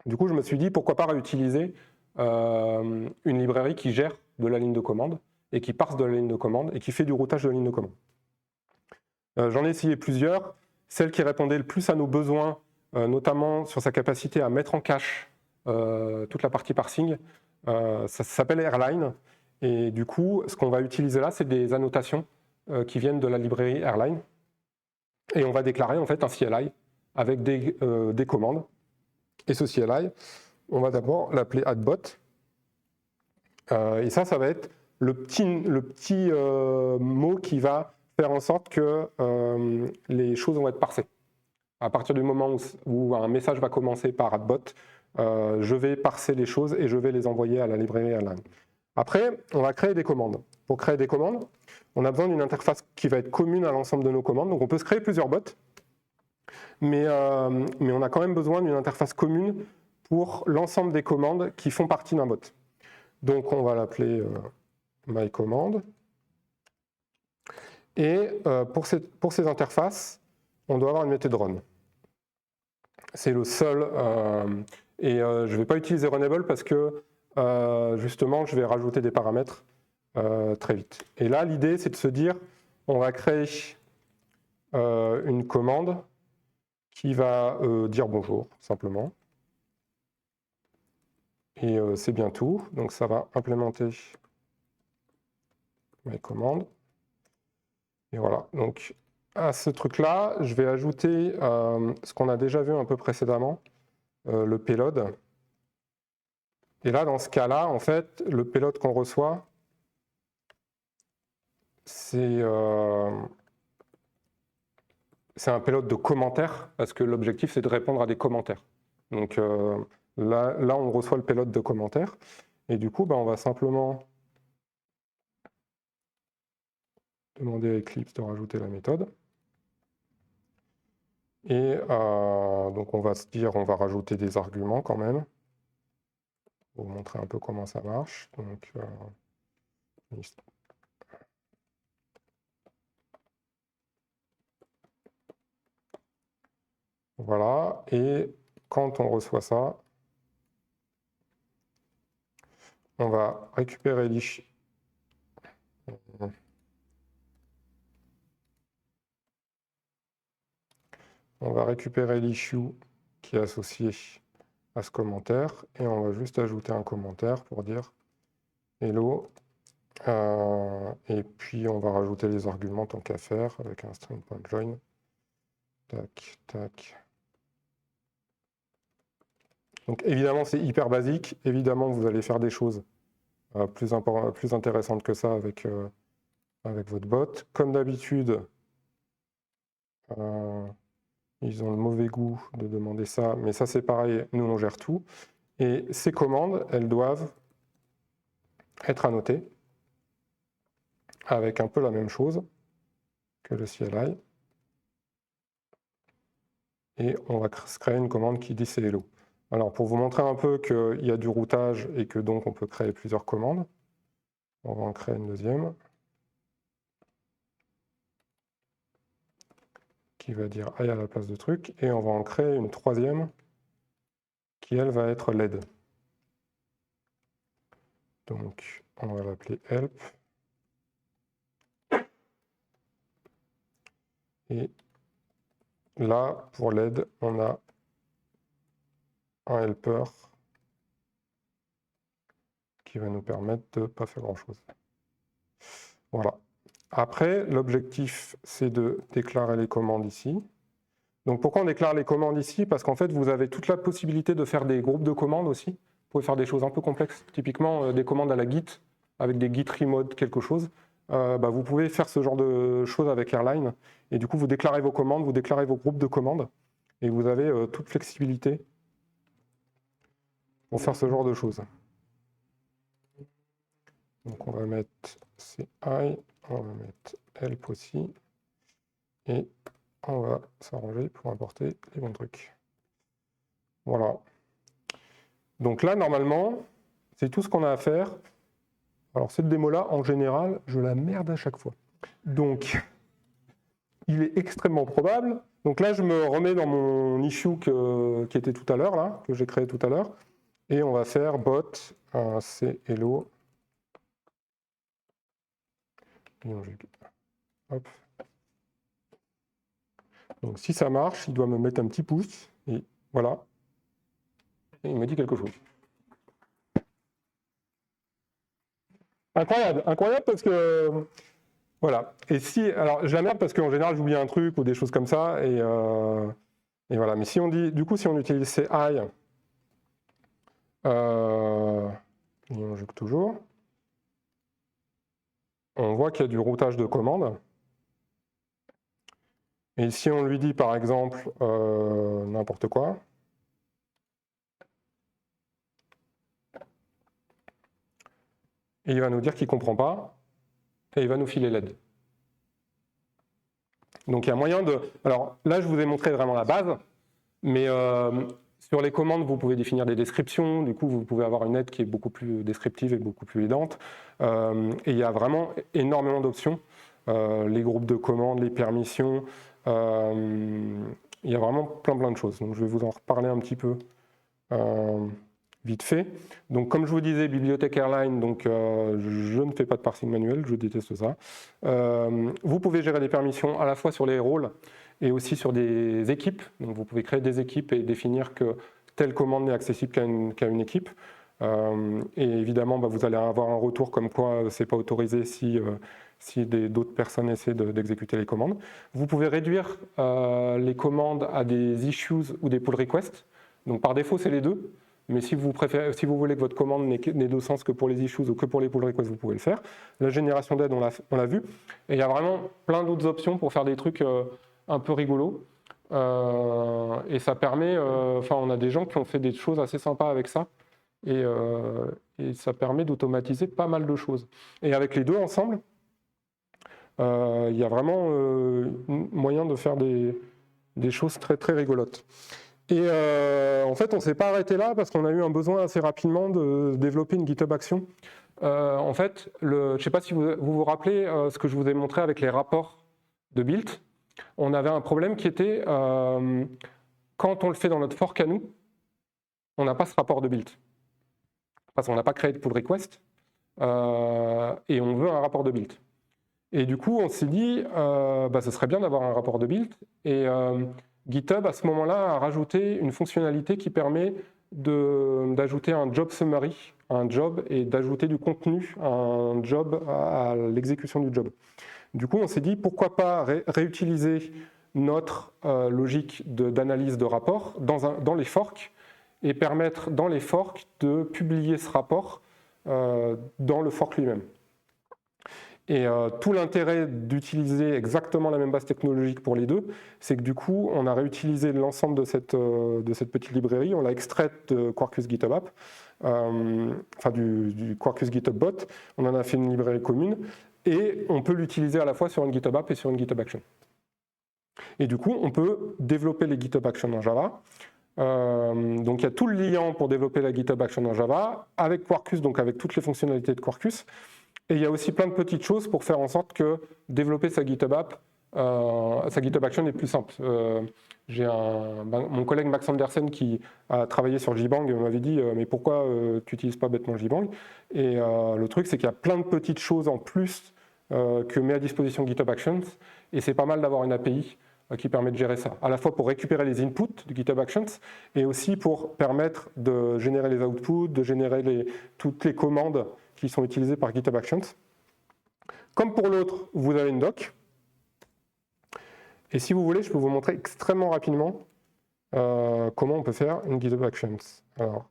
Du coup, je me suis dit, pourquoi pas réutiliser une librairie qui gère de la ligne de commande, et qui parse de la ligne de commande, et qui fait du routage de la ligne de commande. J'en ai essayé plusieurs. Celle qui répondait le plus à nos besoins, notamment sur sa capacité à mettre en cache toute la partie parsing, ça s'appelle Airline. Et du coup, ce qu'on va utiliser là, c'est des annotations qui viennent de la librairie Airline. Et on va déclarer en fait un CLI avec des commandes. Et ce CLI, on va d'abord l'appeler addBot. Et ça va être le petit mot qui va faire en sorte que les choses vont être parsées. À partir du moment où un message va commencer par addBot, je vais parser les choses et je vais les envoyer à la librairie Airline. Après, on va créer des commandes. Pour créer des commandes, on a besoin d'une interface qui va être commune à l'ensemble de nos commandes. Donc on peut se créer plusieurs bots, mais on a quand même besoin d'une interface commune pour l'ensemble des commandes qui font partie d'un bot. Donc on va l'appeler myCommand. Et pour ces interfaces, on doit avoir une méthode run. C'est le seul. Et je ne vais pas utiliser Runable parce que justement, je vais rajouter des paramètres très vite. Et là, l'idée, c'est de se dire, on va créer une commande qui va dire bonjour, simplement. Et c'est bien tout. Donc ça va implémenter myCommand. Et voilà. Donc à ce truc-là, je vais ajouter ce qu'on a déjà vu un peu précédemment, le payload. Et là, dans ce cas-là, en fait, le payload qu'on reçoit, c'est un payload de commentaires, parce que l'objectif, c'est de répondre à des commentaires. Donc là, on reçoit le payload de commentaires. Et du coup, on va simplement demander à Eclipse de rajouter la méthode. Et donc, on va se dire, on va rajouter des arguments quand même, pour vous montrer un peu comment ça marche. Donc, voilà. Et quand on reçoit ça, on va récupérer l'issue. On va récupérer l'issue qui est associé à ce commentaire et on va juste ajouter un commentaire pour dire hello. Et puis on va rajouter les arguments tant qu'à faire avec un string.join. Tac, tac. Donc évidemment c'est hyper basique. Évidemment vous allez faire des choses plus intéressantes que ça avec votre bot. Comme d'habitude, ils ont le mauvais goût de demander ça, mais ça c'est pareil, nous on gère tout. Et ces commandes, elles doivent être annotées avec un peu la même chose que le CLI. Et on va se créer une commande qui dit c'est hello. Alors pour vous montrer un peu qu'il y a du routage et que donc on peut créer plusieurs commandes, on va en créer une deuxième qui va dire aïe à la place de truc, et on va en créer une troisième qui elle va être LED. Donc on va l'appeler help. Et là, pour l'aide, on a un helper qui va nous permettre de ne pas faire grand-chose. Voilà. Après, l'objectif, c'est de déclarer les commandes ici. Donc pourquoi on déclare les commandes ici? Parce qu'en fait, vous avez toute la possibilité de faire des groupes de commandes aussi. Vous pouvez faire des choses un peu complexes, typiquement des commandes à la Git, avec des Git remote quelque chose. Vous pouvez faire ce genre de choses avec Airline. Et du coup, vous déclarez vos commandes, vous déclarez vos groupes de commandes, et vous avez toute flexibilité pour faire ce genre de choses. Donc on va mettre CI, on va mettre help aussi, et on va s'arranger pour importer les bons trucs. Voilà. Donc là, normalement, c'est tout ce qu'on a à faire. Alors cette démo-là, en général, je la merde à chaque fois. Donc, il est extrêmement probable. Donc là, je me remets dans mon issue qui était tout à l'heure, là, que j'ai créé tout à l'heure. Et on va faire bot, c'est hello. Hop. Donc si ça marche, il doit me mettre un petit pouce. Et voilà. Et il me dit quelque chose. Incroyable, incroyable parce que... Voilà. Et si... Alors, je la merde parce qu'en général, j'oublie un truc ou des choses comme ça. Et voilà. Mais si on dit... Du coup, si on utilise CI... et on joue toujours... On voit qu'il y a du routage de commandes. Et si on lui dit, par exemple, n'importe quoi... Et il va nous dire qu'il ne comprend pas, et il va nous filer l'aide. Donc il y a moyen de... Alors là, je vous ai montré vraiment la base, mais sur les commandes, vous pouvez définir des descriptions, du coup, vous pouvez avoir une aide qui est beaucoup plus descriptive et beaucoup plus aidante. Et il y a vraiment énormément d'options. Les groupes de commandes, les permissions, il y a vraiment plein de choses. Donc je vais vous en reparler un petit peu. Vite fait. Donc, comme je vous disais, bibliothèque Airline, donc je ne fais pas de parsing manuel, je déteste ça. Vous pouvez gérer des permissions à la fois sur les rôles et aussi sur des équipes. Donc, vous pouvez créer des équipes et définir que telle commande n'est accessible qu'à une équipe. Et évidemment, vous allez avoir un retour comme quoi ce n'est pas autorisé si d'autres personnes essaient d'exécuter les commandes. Vous pouvez réduire les commandes à des issues ou des pull requests. Donc, par défaut, c'est les deux. Mais si vous voulez que votre commande n'ait de sens que pour les issues ou que pour les pull requests, vous pouvez le faire. La génération d'aide, on l'a vu. Et il y a vraiment plein d'autres options pour faire des trucs un peu rigolos. Et ça permet... on a des gens qui ont fait des choses assez sympas avec ça. Et ça permet d'automatiser pas mal de choses. Et avec les deux ensemble, il y a vraiment moyen de faire des choses très, très rigolotes. Et en fait, on ne s'est pas arrêté là parce qu'on a eu un besoin assez rapidement de développer une GitHub Action. En fait, je ne sais pas si vous vous rappelez ce que je vous ai montré avec les rapports de build. On avait un problème qui était, quand on le fait dans notre fork à nous, on n'a pas ce rapport de build. Parce qu'on n'a pas créé de pull request, et on veut un rapport de build. Et du coup, on s'est dit, ce serait bien d'avoir un rapport de build. Et GitHub, à ce moment-là, a rajouté une fonctionnalité qui permet d'ajouter un job summary, un job, et d'ajouter du contenu à un job, à l'exécution du job. Du coup, on s'est dit, pourquoi pas réutiliser notre logique d'analyse de rapport dans les forks et permettre dans les forks de publier ce rapport dans le fork lui-même. Et tout l'intérêt d'utiliser exactement la même base technologique pour les deux, c'est que du coup, on a réutilisé l'ensemble de cette petite librairie, on l'a extraite de Quarkus GitHub App, du Quarkus GitHub Bot, on en a fait une librairie commune, et on peut l'utiliser à la fois sur une GitHub App et sur une GitHub Action. Et du coup, on peut développer les GitHub Action en Java. Donc il y a tout le liant pour développer la GitHub Action en Java, avec Quarkus, donc avec toutes les fonctionnalités de Quarkus. Et il y a aussi plein de petites choses pour faire en sorte que développer sa GitHub App, sa GitHub Action est plus simple. J'ai mon collègue Max Andersen qui a travaillé sur JBang m'avait dit mais pourquoi tu n'utilises pas bêtement JBang? Et le truc c'est qu'il y a plein de petites choses en plus que met à disposition GitHub Actions, et c'est pas mal d'avoir une API qui permet de gérer ça, à la fois pour récupérer les inputs de GitHub Actions, et aussi pour permettre de générer les outputs, de générer toutes les commandes qui sont utilisées par GitHub Actions. Comme pour l'autre, vous avez une doc, et si vous voulez, je peux vous montrer extrêmement rapidement comment on peut faire une GitHub Actions. Alors,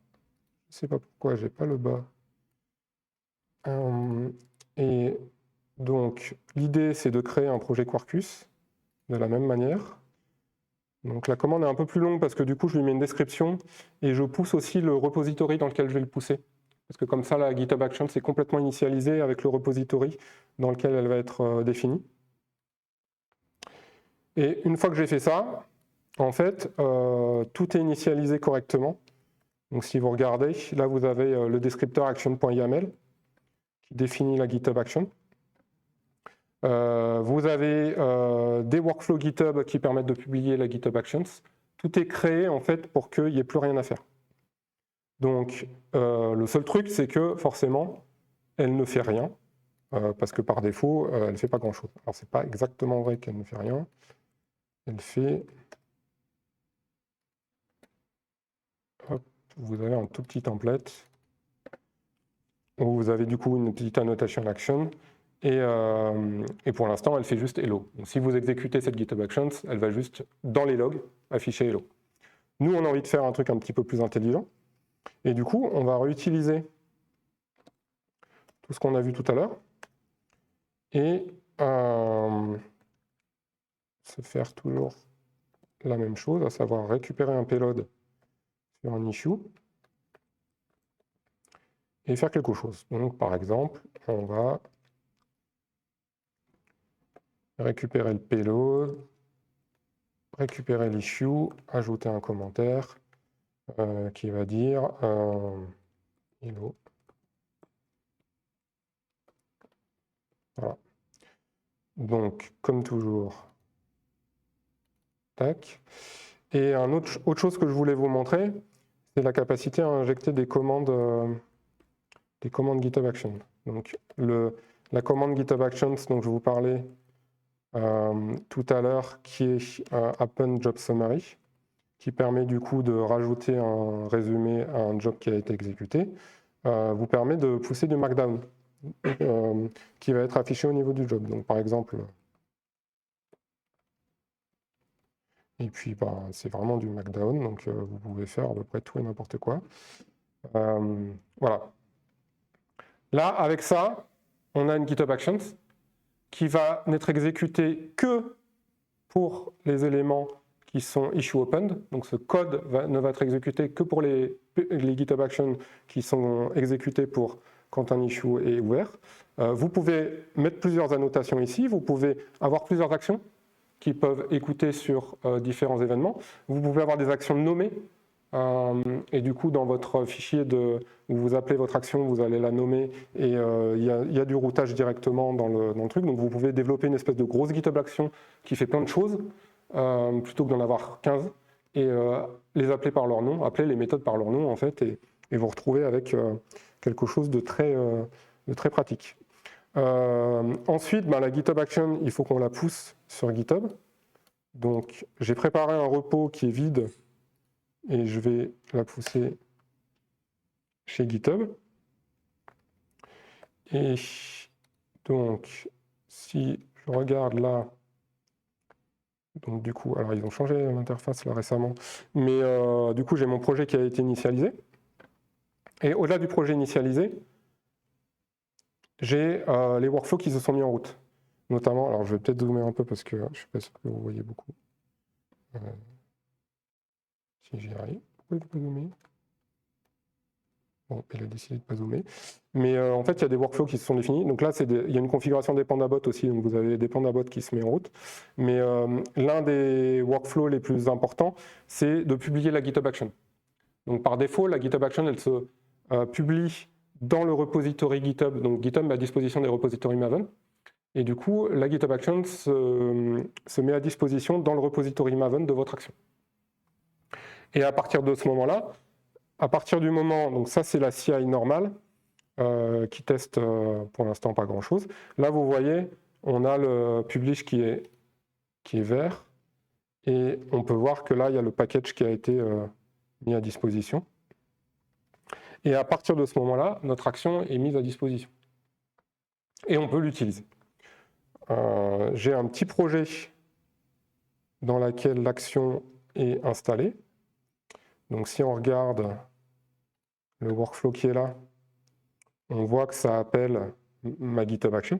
je ne sais pas pourquoi, je n'ai pas le bas. Et donc, l'idée, c'est de créer un projet Quarkus de la même manière. Donc, la commande est un peu plus longue parce que du coup, je lui mets une description et je pousse aussi le repository dans lequel je vais le pousser. Parce que comme ça, la GitHub Action, c'est complètement initialisé avec le repository dans lequel elle va être définie. Et une fois que j'ai fait ça, en fait, tout est initialisé correctement. Donc, si vous regardez, là, vous avez le descripteur action.yaml qui définit la GitHub Action. Vous avez des workflows GitHub qui permettent de publier la GitHub Actions. Tout est créé en fait pour qu'il n'y ait plus rien à faire. Donc le seul truc, c'est que forcément, elle ne fait rien, parce que par défaut, elle ne fait pas grand-chose. Alors c'est pas exactement vrai qu'elle ne fait rien. Elle fait... Hop, vous avez un tout petit template où vous avez du coup une petite annotation action. Et pour l'instant, elle fait juste hello. Donc, si vous exécutez cette GitHub Actions, elle va juste, dans les logs, afficher hello. Nous, on a envie de faire un truc un petit peu plus intelligent. Et du coup, on va réutiliser tout ce qu'on a vu tout à l'heure et se faire toujours la même chose, à savoir récupérer un payload sur un issue et faire quelque chose. Donc, par exemple, on va récupérer le payload, récupérer l'issue, ajouter un commentaire qui va dire hello. Voilà. Donc, comme toujours, tac. Et autre chose que je voulais vous montrer, c'est la capacité à injecter des commandes GitHub Actions. Donc, la commande GitHub Actions dont je vous parlais tout à l'heure, qui est Append Job Summary, qui permet du coup de rajouter un résumé à un job qui a été exécuté, vous permet de pousser du Markdown qui va être affiché au niveau du job. Donc par exemple, et puis c'est vraiment du Markdown, donc vous pouvez faire à peu près tout et n'importe quoi. Voilà. Là, avec ça, on a une GitHub Actions qui va n'être exécutée que pour les éléments qui sont issue opened. Donc ce code ne va être exécuté que pour les GitHub Actions qui sont exécutés pour quand un issue est ouvert. Vous pouvez mettre plusieurs annotations ici, vous pouvez avoir plusieurs actions qui peuvent écouter sur différents événements. Vous pouvez avoir des actions nommées, et du coup dans votre fichier où vous appelez votre action, vous allez la nommer, et il y a du routage directement dans le truc. Donc vous pouvez développer une espèce de grosse GitHub Action qui fait plein de choses, plutôt que d'en avoir 15, et les appeler par leur nom, appeler les méthodes par leur nom en fait, et vous retrouvez avec quelque chose de très pratique. Ensuite, la GitHub Action, il faut qu'on la pousse sur GitHub. Donc j'ai préparé un repo qui est vide, et je vais la pousser chez GitHub. Et donc, si je regarde là, donc du coup, alors ils ont changé l'interface là récemment, mais du coup j'ai mon projet qui a été initialisé. Et au-delà du projet initialisé, j'ai les workflows qui se sont mis en route. Notamment, alors je vais peut-être zoomer un peu parce que je ne suis pas sûr que vous voyez beaucoup. Si j'y arrive, pourquoi il ne peut pas zoomer? Bon, il a décidé de ne pas zoomer. Mais en fait, il y a des workflows qui se sont définis. Donc là, il y a une configuration des pandabots aussi. Donc vous avez des pandabots qui se mettent en route. Mais l'un des workflows les plus importants, c'est de publier la GitHub Action. Donc par défaut, la GitHub Action, elle se publie dans le repository GitHub. Donc GitHub met à disposition des repositories Maven. Et du coup, la GitHub Action se met à disposition dans le repository Maven de votre action. Et à partir de ce moment-là, à partir du moment, donc ça c'est la CI normale, qui testent pour l'instant pas grand-chose. Là, vous voyez, on a le publish qui est vert, et on peut voir que là, il y a le package qui a été mis à disposition. Et à partir de ce moment-là, notre action est mise à disposition. Et on peut l'utiliser. J'ai un petit projet dans lequel l'action est installée. Donc si on regarde le workflow qui est là, on voit que ça appelle ma GitHub Action.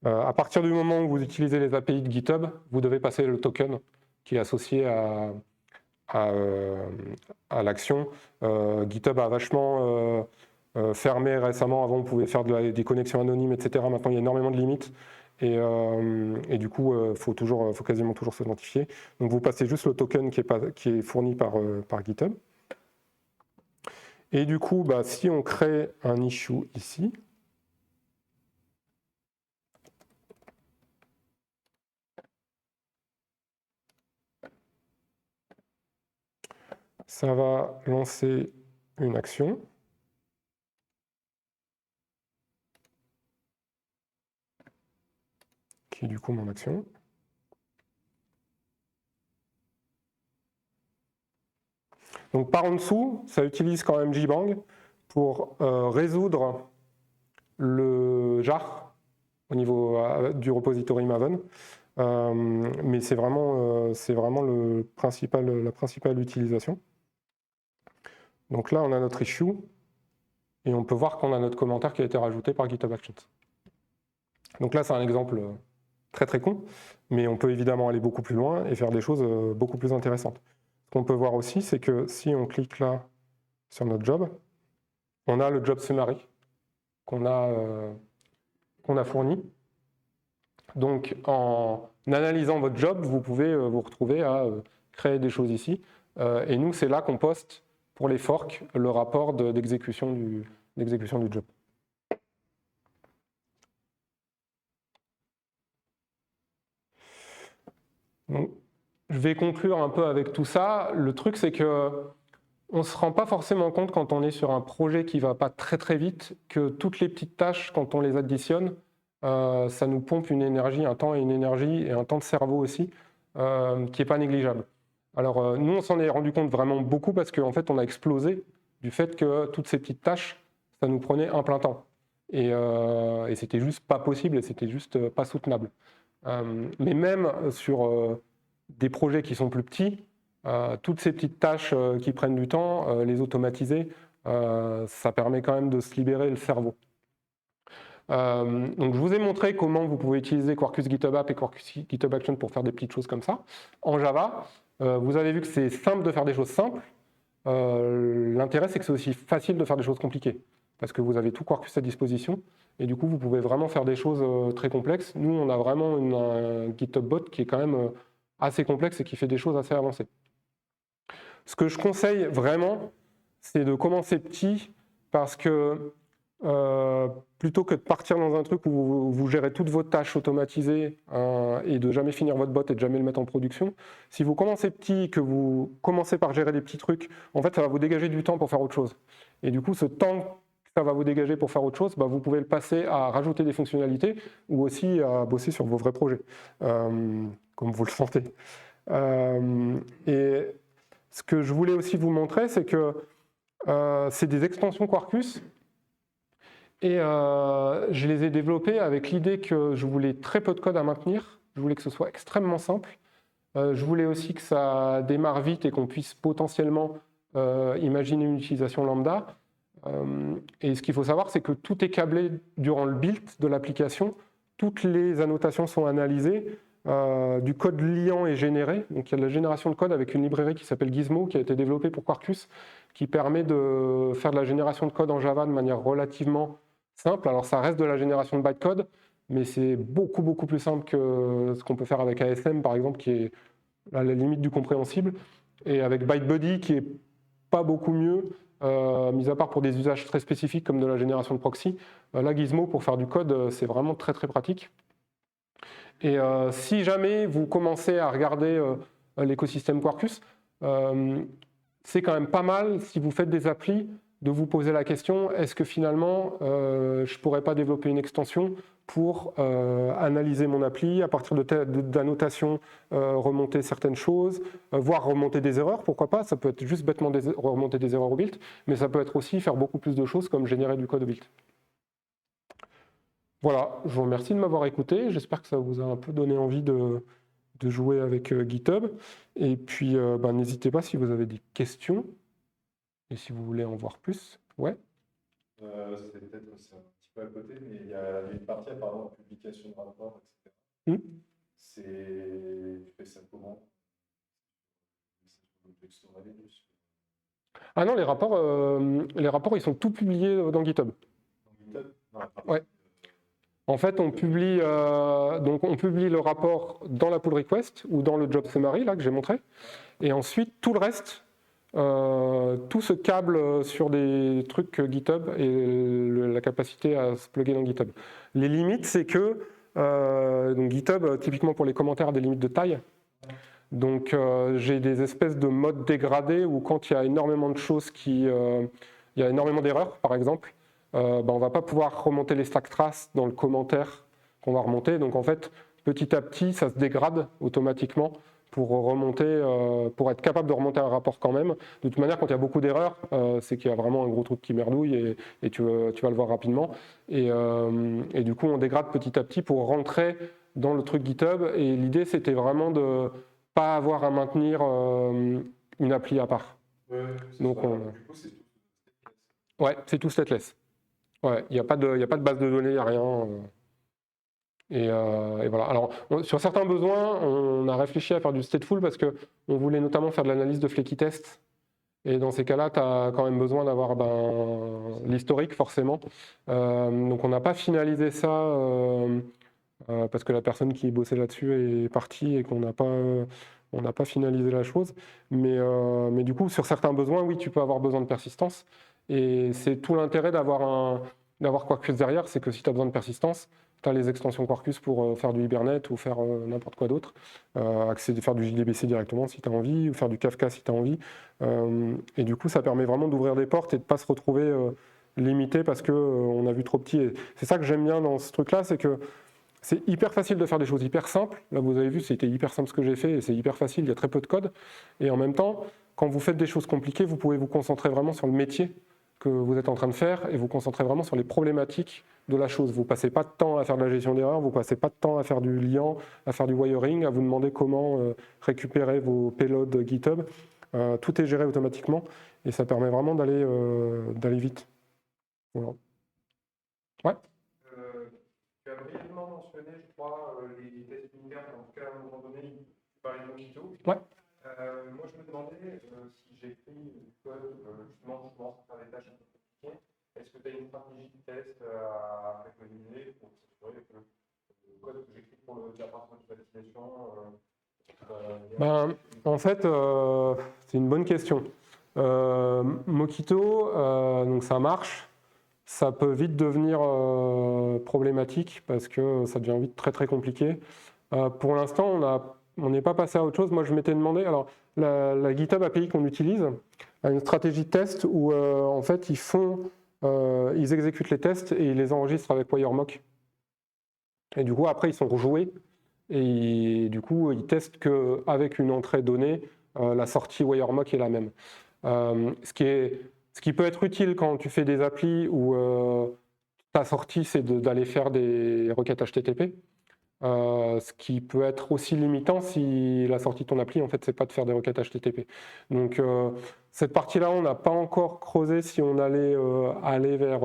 À partir du moment où vous utilisez les API de GitHub, vous devez passer le token qui est associé à l'action. GitHub a vachement fermé récemment. Avant, on pouvait faire des connexions anonymes, etc. Maintenant, il y a énormément de limites. Et du coup, faut quasiment toujours s'identifier. Donc, vous passez juste le token qui est fourni par GitHub. Et du coup, si on crée un issue ici, ça va lancer une action. Qui est du coup mon action. Donc par en dessous, ça utilise quand même JBang pour résoudre le jar au niveau du repository Maven. Mais c'est vraiment la principale utilisation. Donc là, on a notre issue et on peut voir qu'on a notre commentaire qui a été rajouté par GitHub Actions. Donc là, c'est un exemple très très con, mais on peut évidemment aller beaucoup plus loin et faire des choses beaucoup plus intéressantes. Ce qu'on peut voir aussi, c'est que si on clique là sur notre job, on a le job summary qu'on a fourni. Donc en analysant votre job, vous pouvez vous retrouver à créer des choses ici. Et nous, c'est là qu'on poste pour les forks le rapport d'exécution du job. Donc, je vais conclure un peu avec tout ça. Le truc, c'est que on ne se rend pas forcément compte quand on est sur un projet qui ne va pas très très vite que toutes les petites tâches, quand on les additionne, ça nous pompe une énergie, un temps et une énergie, et un temps de cerveau aussi, qui n'est pas négligeable. Alors nous, on s'en est rendu compte vraiment beaucoup parce qu'en fait, on a explosé du fait que toutes ces petites tâches, ça nous prenait un plein temps. Et c'était juste pas possible et c'était juste pas soutenable. Mais même sur des projets qui sont plus petits, toutes ces petites tâches qui prennent du temps, les automatiser, ça permet quand même de se libérer le cerveau. Donc je vous ai montré comment vous pouvez utiliser Quarkus GitHub App et Quarkus GitHub Action pour faire des petites choses comme ça. En Java, vous avez vu que c'est simple de faire des choses simples. L'intérêt, c'est que c'est aussi facile de faire des choses compliquées, parce que vous avez tout Quarkus à disposition, et du coup, vous pouvez vraiment faire des choses très complexes. Nous, on a vraiment un GitHub Bot qui est quand même assez complexe et qui fait des choses assez avancées. Ce que je conseille vraiment, c'est de commencer petit, parce que plutôt que de partir dans un truc où vous gérez toutes vos tâches automatisées et de jamais finir votre bot et de jamais le mettre en production, si vous commencez petit, que vous commencez par gérer des petits trucs, en fait, ça va vous dégager du temps pour faire autre chose. Et du coup, ce temps que ça va vous dégager pour faire autre chose, vous pouvez le passer à rajouter des fonctionnalités ou aussi à bosser sur vos vrais projets, comme vous le sentez. Et ce que je voulais aussi vous montrer, c'est que c'est des extensions Quarkus. Et je les ai développés avec l'idée que je voulais très peu de code à maintenir, je voulais que ce soit extrêmement simple, je voulais aussi que ça démarre vite et qu'on puisse potentiellement imaginer une utilisation lambda. Et ce qu'il faut savoir, c'est que tout est câblé durant le build de l'application, toutes les annotations sont analysées, du code liant est généré, donc il y a de la génération de code avec une librairie qui s'appelle Gizmo, qui a été développée pour Quarkus, qui permet de faire de la génération de code en Java de manière relativement simple. Alors ça reste de la génération de bytecode, mais c'est beaucoup beaucoup plus simple que ce qu'on peut faire avec ASM par exemple, qui est à la limite du compréhensible, et avec ByteBuddy qui est pas beaucoup mieux, mis à part pour des usages très spécifiques comme de la génération de proxy. Là, Gizmo pour faire du code, c'est vraiment très très pratique. Et si jamais vous commencez à regarder l'écosystème Quarkus, c'est quand même pas mal si vous faites des applis de vous poser la question, est-ce que finalement, je ne pourrais pas développer une extension pour analyser mon appli, à partir d'annotations, remonter certaines choses, voire remonter des erreurs, pourquoi pas, ça peut être juste bêtement remonter des erreurs au build, mais ça peut être aussi faire beaucoup plus de choses comme générer du code au build. Voilà, je vous remercie de m'avoir écouté, j'espère que ça vous a un peu donné envie de jouer avec GitHub, et puis n'hésitez pas si vous avez des questions, et si vous voulez en voir plus. Ouais. C'est peut-être un petit peu à côté, mais il y a une partie apparemment de publication de rapports, etc. Tu fais ça comment? Ah non, les rapports, ils sont tout publiés dans GitHub. Ouais. En fait, on publie le rapport dans la pull request ou dans le job summary là que j'ai montré, et ensuite tout le reste. Tout se câble sur des trucs GitHub et la capacité à se plugger dans GitHub. Les limites, c'est que donc GitHub, typiquement pour les commentaires, a des limites de taille. Donc j'ai des espèces de modes dégradés où quand il y a énormément de choses il y a énormément d'erreurs, par exemple, on ne va pas pouvoir remonter les stack traces dans le commentaire qu'on va remonter. Donc en fait, petit à petit, ça se dégrade automatiquement pour remonter, pour être capable de remonter un rapport quand même. De toute manière, quand il y a beaucoup d'erreurs, c'est qu'il y a vraiment un gros truc qui merdouille et tu vas le voir rapidement. Et du coup, on dégrade petit à petit pour rentrer dans le truc GitHub. Et l'idée, c'était vraiment de ne pas avoir à maintenir une appli à part. Donc, du coup, c'est tout stateless. Ouais, c'est tout stateless. Ouais, il n'y a pas de base de données, il n'y a rien. Et voilà. Alors, sur certains besoins, on a réfléchi à faire du stateful parce qu'on voulait notamment faire de l'analyse de flaky test. Et dans ces cas-là, tu as quand même besoin d'avoir l'historique, forcément. Donc, on n'a pas finalisé ça parce que la personne qui bossait là-dessus est partie et qu'on n'a pas finalisé la chose. Mais du coup, sur certains besoins, oui, tu peux avoir besoin de persistance. Et c'est tout l'intérêt d'avoir Quarkus derrière, c'est que si tu as besoin de persistance, tu as les extensions Quarkus pour faire du Hibernate ou faire n'importe quoi d'autre, faire du JDBC directement si tu as envie, ou faire du Kafka si tu as envie. Et du coup, ça permet vraiment d'ouvrir des portes et de ne pas se retrouver limité parce qu'on a vu trop petit. Et c'est ça que j'aime bien dans ce truc-là, c'est que c'est hyper facile de faire des choses hyper simples. Là, vous avez vu, c'était hyper simple ce que j'ai fait et c'est hyper facile, il y a très peu de code. Et en même temps, quand vous faites des choses compliquées, vous pouvez vous concentrer vraiment sur le métier que vous êtes en train de faire et vous concentrer vraiment sur les problématiques de la chose. Vous ne passez pas de temps à faire de la gestion d'erreurs, vous ne passez pas de temps à faire du liant, à faire du wiring, à vous demander comment récupérer vos payloads GitHub. Tout est géré automatiquement et ça permet vraiment d'aller vite. Voilà. Ouais. Tu as brièvement mentionné, je crois, les tests unitaires, en tout cas à un moment donné, tu parlais de Mockito. Ouais. Moi, je me demandais si j'écris du code, justement, je commence à faire des tâches un peu compliquées, est-ce que tu as une stratégie de test à préconiser pour s'assurer que le code que j'écris pour le département d'automatisation en fait, c'est une bonne question. Mockito, donc ça marche. Ça peut vite devenir problématique parce que ça devient vite très très compliqué. Pour l'instant, on n'est pas passé à autre chose. Moi, je m'étais demandé, alors la GitHub API qu'on utilise a une stratégie de test où en fait ils exécutent les tests et ils les enregistrent avec WireMock. Et du coup, après, ils sont rejoués et du coup, ils testent qu'avec une entrée donnée, la sortie WireMock est la même. Ce qui peut être utile quand tu fais des applis où ta sortie, c'est d'aller faire des requêtes HTTP. Ce qui peut être aussi limitant si la sortie de ton appli, en fait, c'est pas de faire des requêtes HTTP. Donc, cette partie-là, on n'a pas encore creusé si on allait aller vers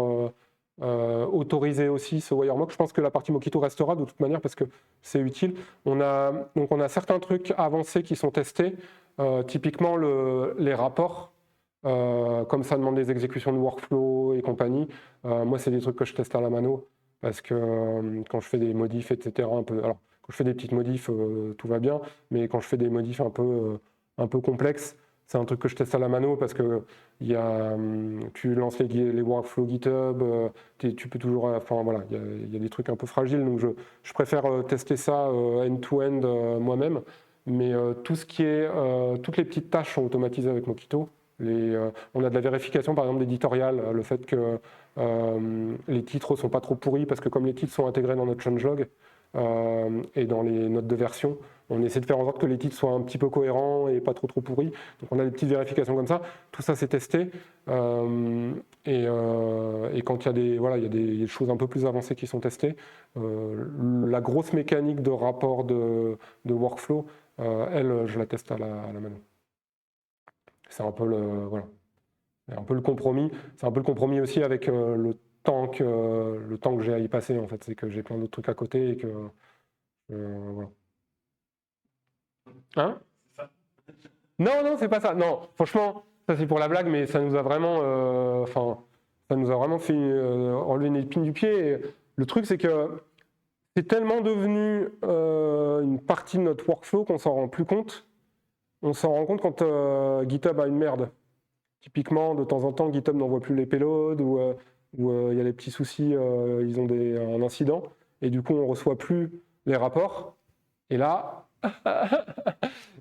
autoriser aussi ce WireMock. Je pense que la partie Mockito restera de toute manière parce que c'est utile. On a certains trucs avancés qui sont testés, typiquement les rapports. Comme ça demande des exécutions de workflow et compagnie, moi c'est des trucs que je teste à la mano parce que quand je fais des modifs, etc. Alors quand je fais des petites modifs, tout va bien, mais quand je fais des modifs un peu complexes, c'est un truc que je teste à la mano parce que tu lances les workflows GitHub, tu peux toujours, enfin voilà, il y a des trucs un peu fragiles, donc je préfère tester ça end-to-end moi-même, mais tout ce qui est, toutes les petites tâches sont automatisées avec Mockito. On a de la vérification, par exemple, d'éditorial, le fait que les titres ne sont pas trop pourris, parce que comme les titres sont intégrés dans notre changelog et dans les notes de version, on essaie de faire en sorte que les titres soient un petit peu cohérents et pas trop pourris. Donc on a des petites vérifications comme ça. Tout ça, c'est testé. Et quand il y a il y a des choses un peu plus avancées qui sont testées, la grosse mécanique de rapport de workflow, elle, je la teste à la mano. C'est un peu le compromis. C'est un peu le compromis aussi avec le temps que j'ai à y passer, en fait. C'est que j'ai plein d'autres trucs à côté et que voilà. Hein? Non, c'est pas ça. Non, franchement, ça c'est pour la blague, mais ça nous a vraiment, fait enlever une épine du pied. Et le truc, c'est que c'est tellement devenu une partie de notre workflow qu'on s'en rend plus compte. On s'en rend compte quand GitHub a une merde. Typiquement, de temps en temps, GitHub n'envoie plus les payloads ou il y a des petits soucis, ils ont un incident, et du coup, on ne reçoit plus les rapports. Et là,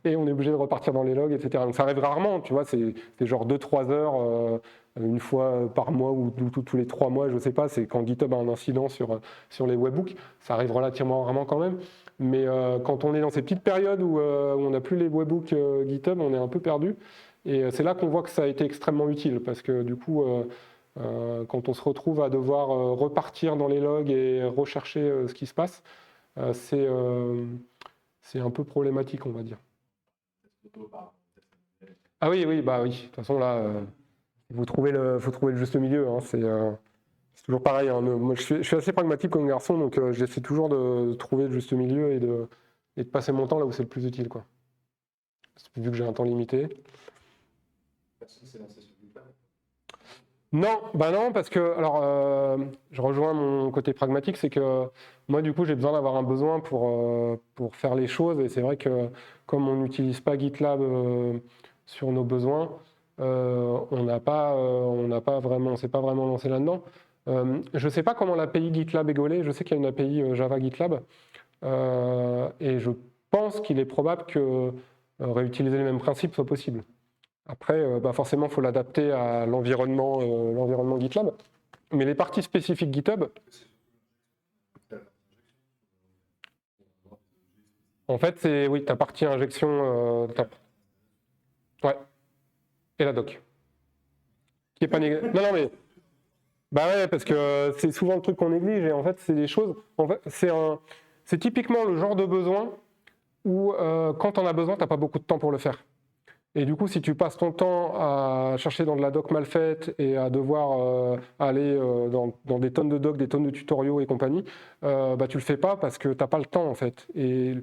et on est obligé de repartir dans les logs, etc. Donc ça arrive rarement, tu vois, c'est genre 2-3 heures, une fois par mois ou tous les 3 mois, je ne sais pas, c'est quand GitHub a un incident sur les webbooks. Ça arrive relativement rarement quand même. Mais quand on est dans ces petites périodes où on n'a plus les webbooks GitHub, on est un peu perdu. Et c'est là qu'on voit que ça a été extrêmement utile, parce que du coup, quand on se retrouve à devoir repartir dans les logs et rechercher ce qui se passe, c'est un peu problématique, on va dire. Ah oui, bah oui. De toute façon, là, faut trouver le juste milieu. Hein. C'est toujours pareil. Hein. Moi, je suis assez pragmatique comme garçon, donc j'essaie toujours de trouver le juste milieu et de passer mon temps là où c'est le plus utile, quoi. Vu que j'ai un temps limité. Non, parce que, alors, je rejoins mon côté pragmatique, c'est que moi, du coup, j'ai besoin d'avoir un besoin pour faire les choses, et c'est vrai que comme on n'utilise pas GitLab sur nos besoins, on n'a pas vraiment, on s'est pas vraiment lancé là-dedans. Je ne sais pas comment l'API GitLab est gaulée, je sais qu'il y a une API Java GitLab, et je pense qu'il est probable que réutiliser les mêmes principes soit possible. Après, forcément, il faut l'adapter à l'environnement GitLab. Mais les parties spécifiques GitHub, en fait, c'est oui, ta partie injection, ouais, et la doc, qui est pas négligée. Non, mais bah ouais, parce que c'est souvent le truc qu'on néglige. Et en fait, c'est des choses. En fait, c'est typiquement le genre de besoin où quand on a besoin, t'as pas beaucoup de temps pour le faire. Et du coup, si tu passes ton temps à chercher dans de la doc mal faite et à devoir aller dans des tonnes de docs, des tonnes de tutoriaux et compagnie, tu le fais pas parce que t'as pas le temps en fait. Et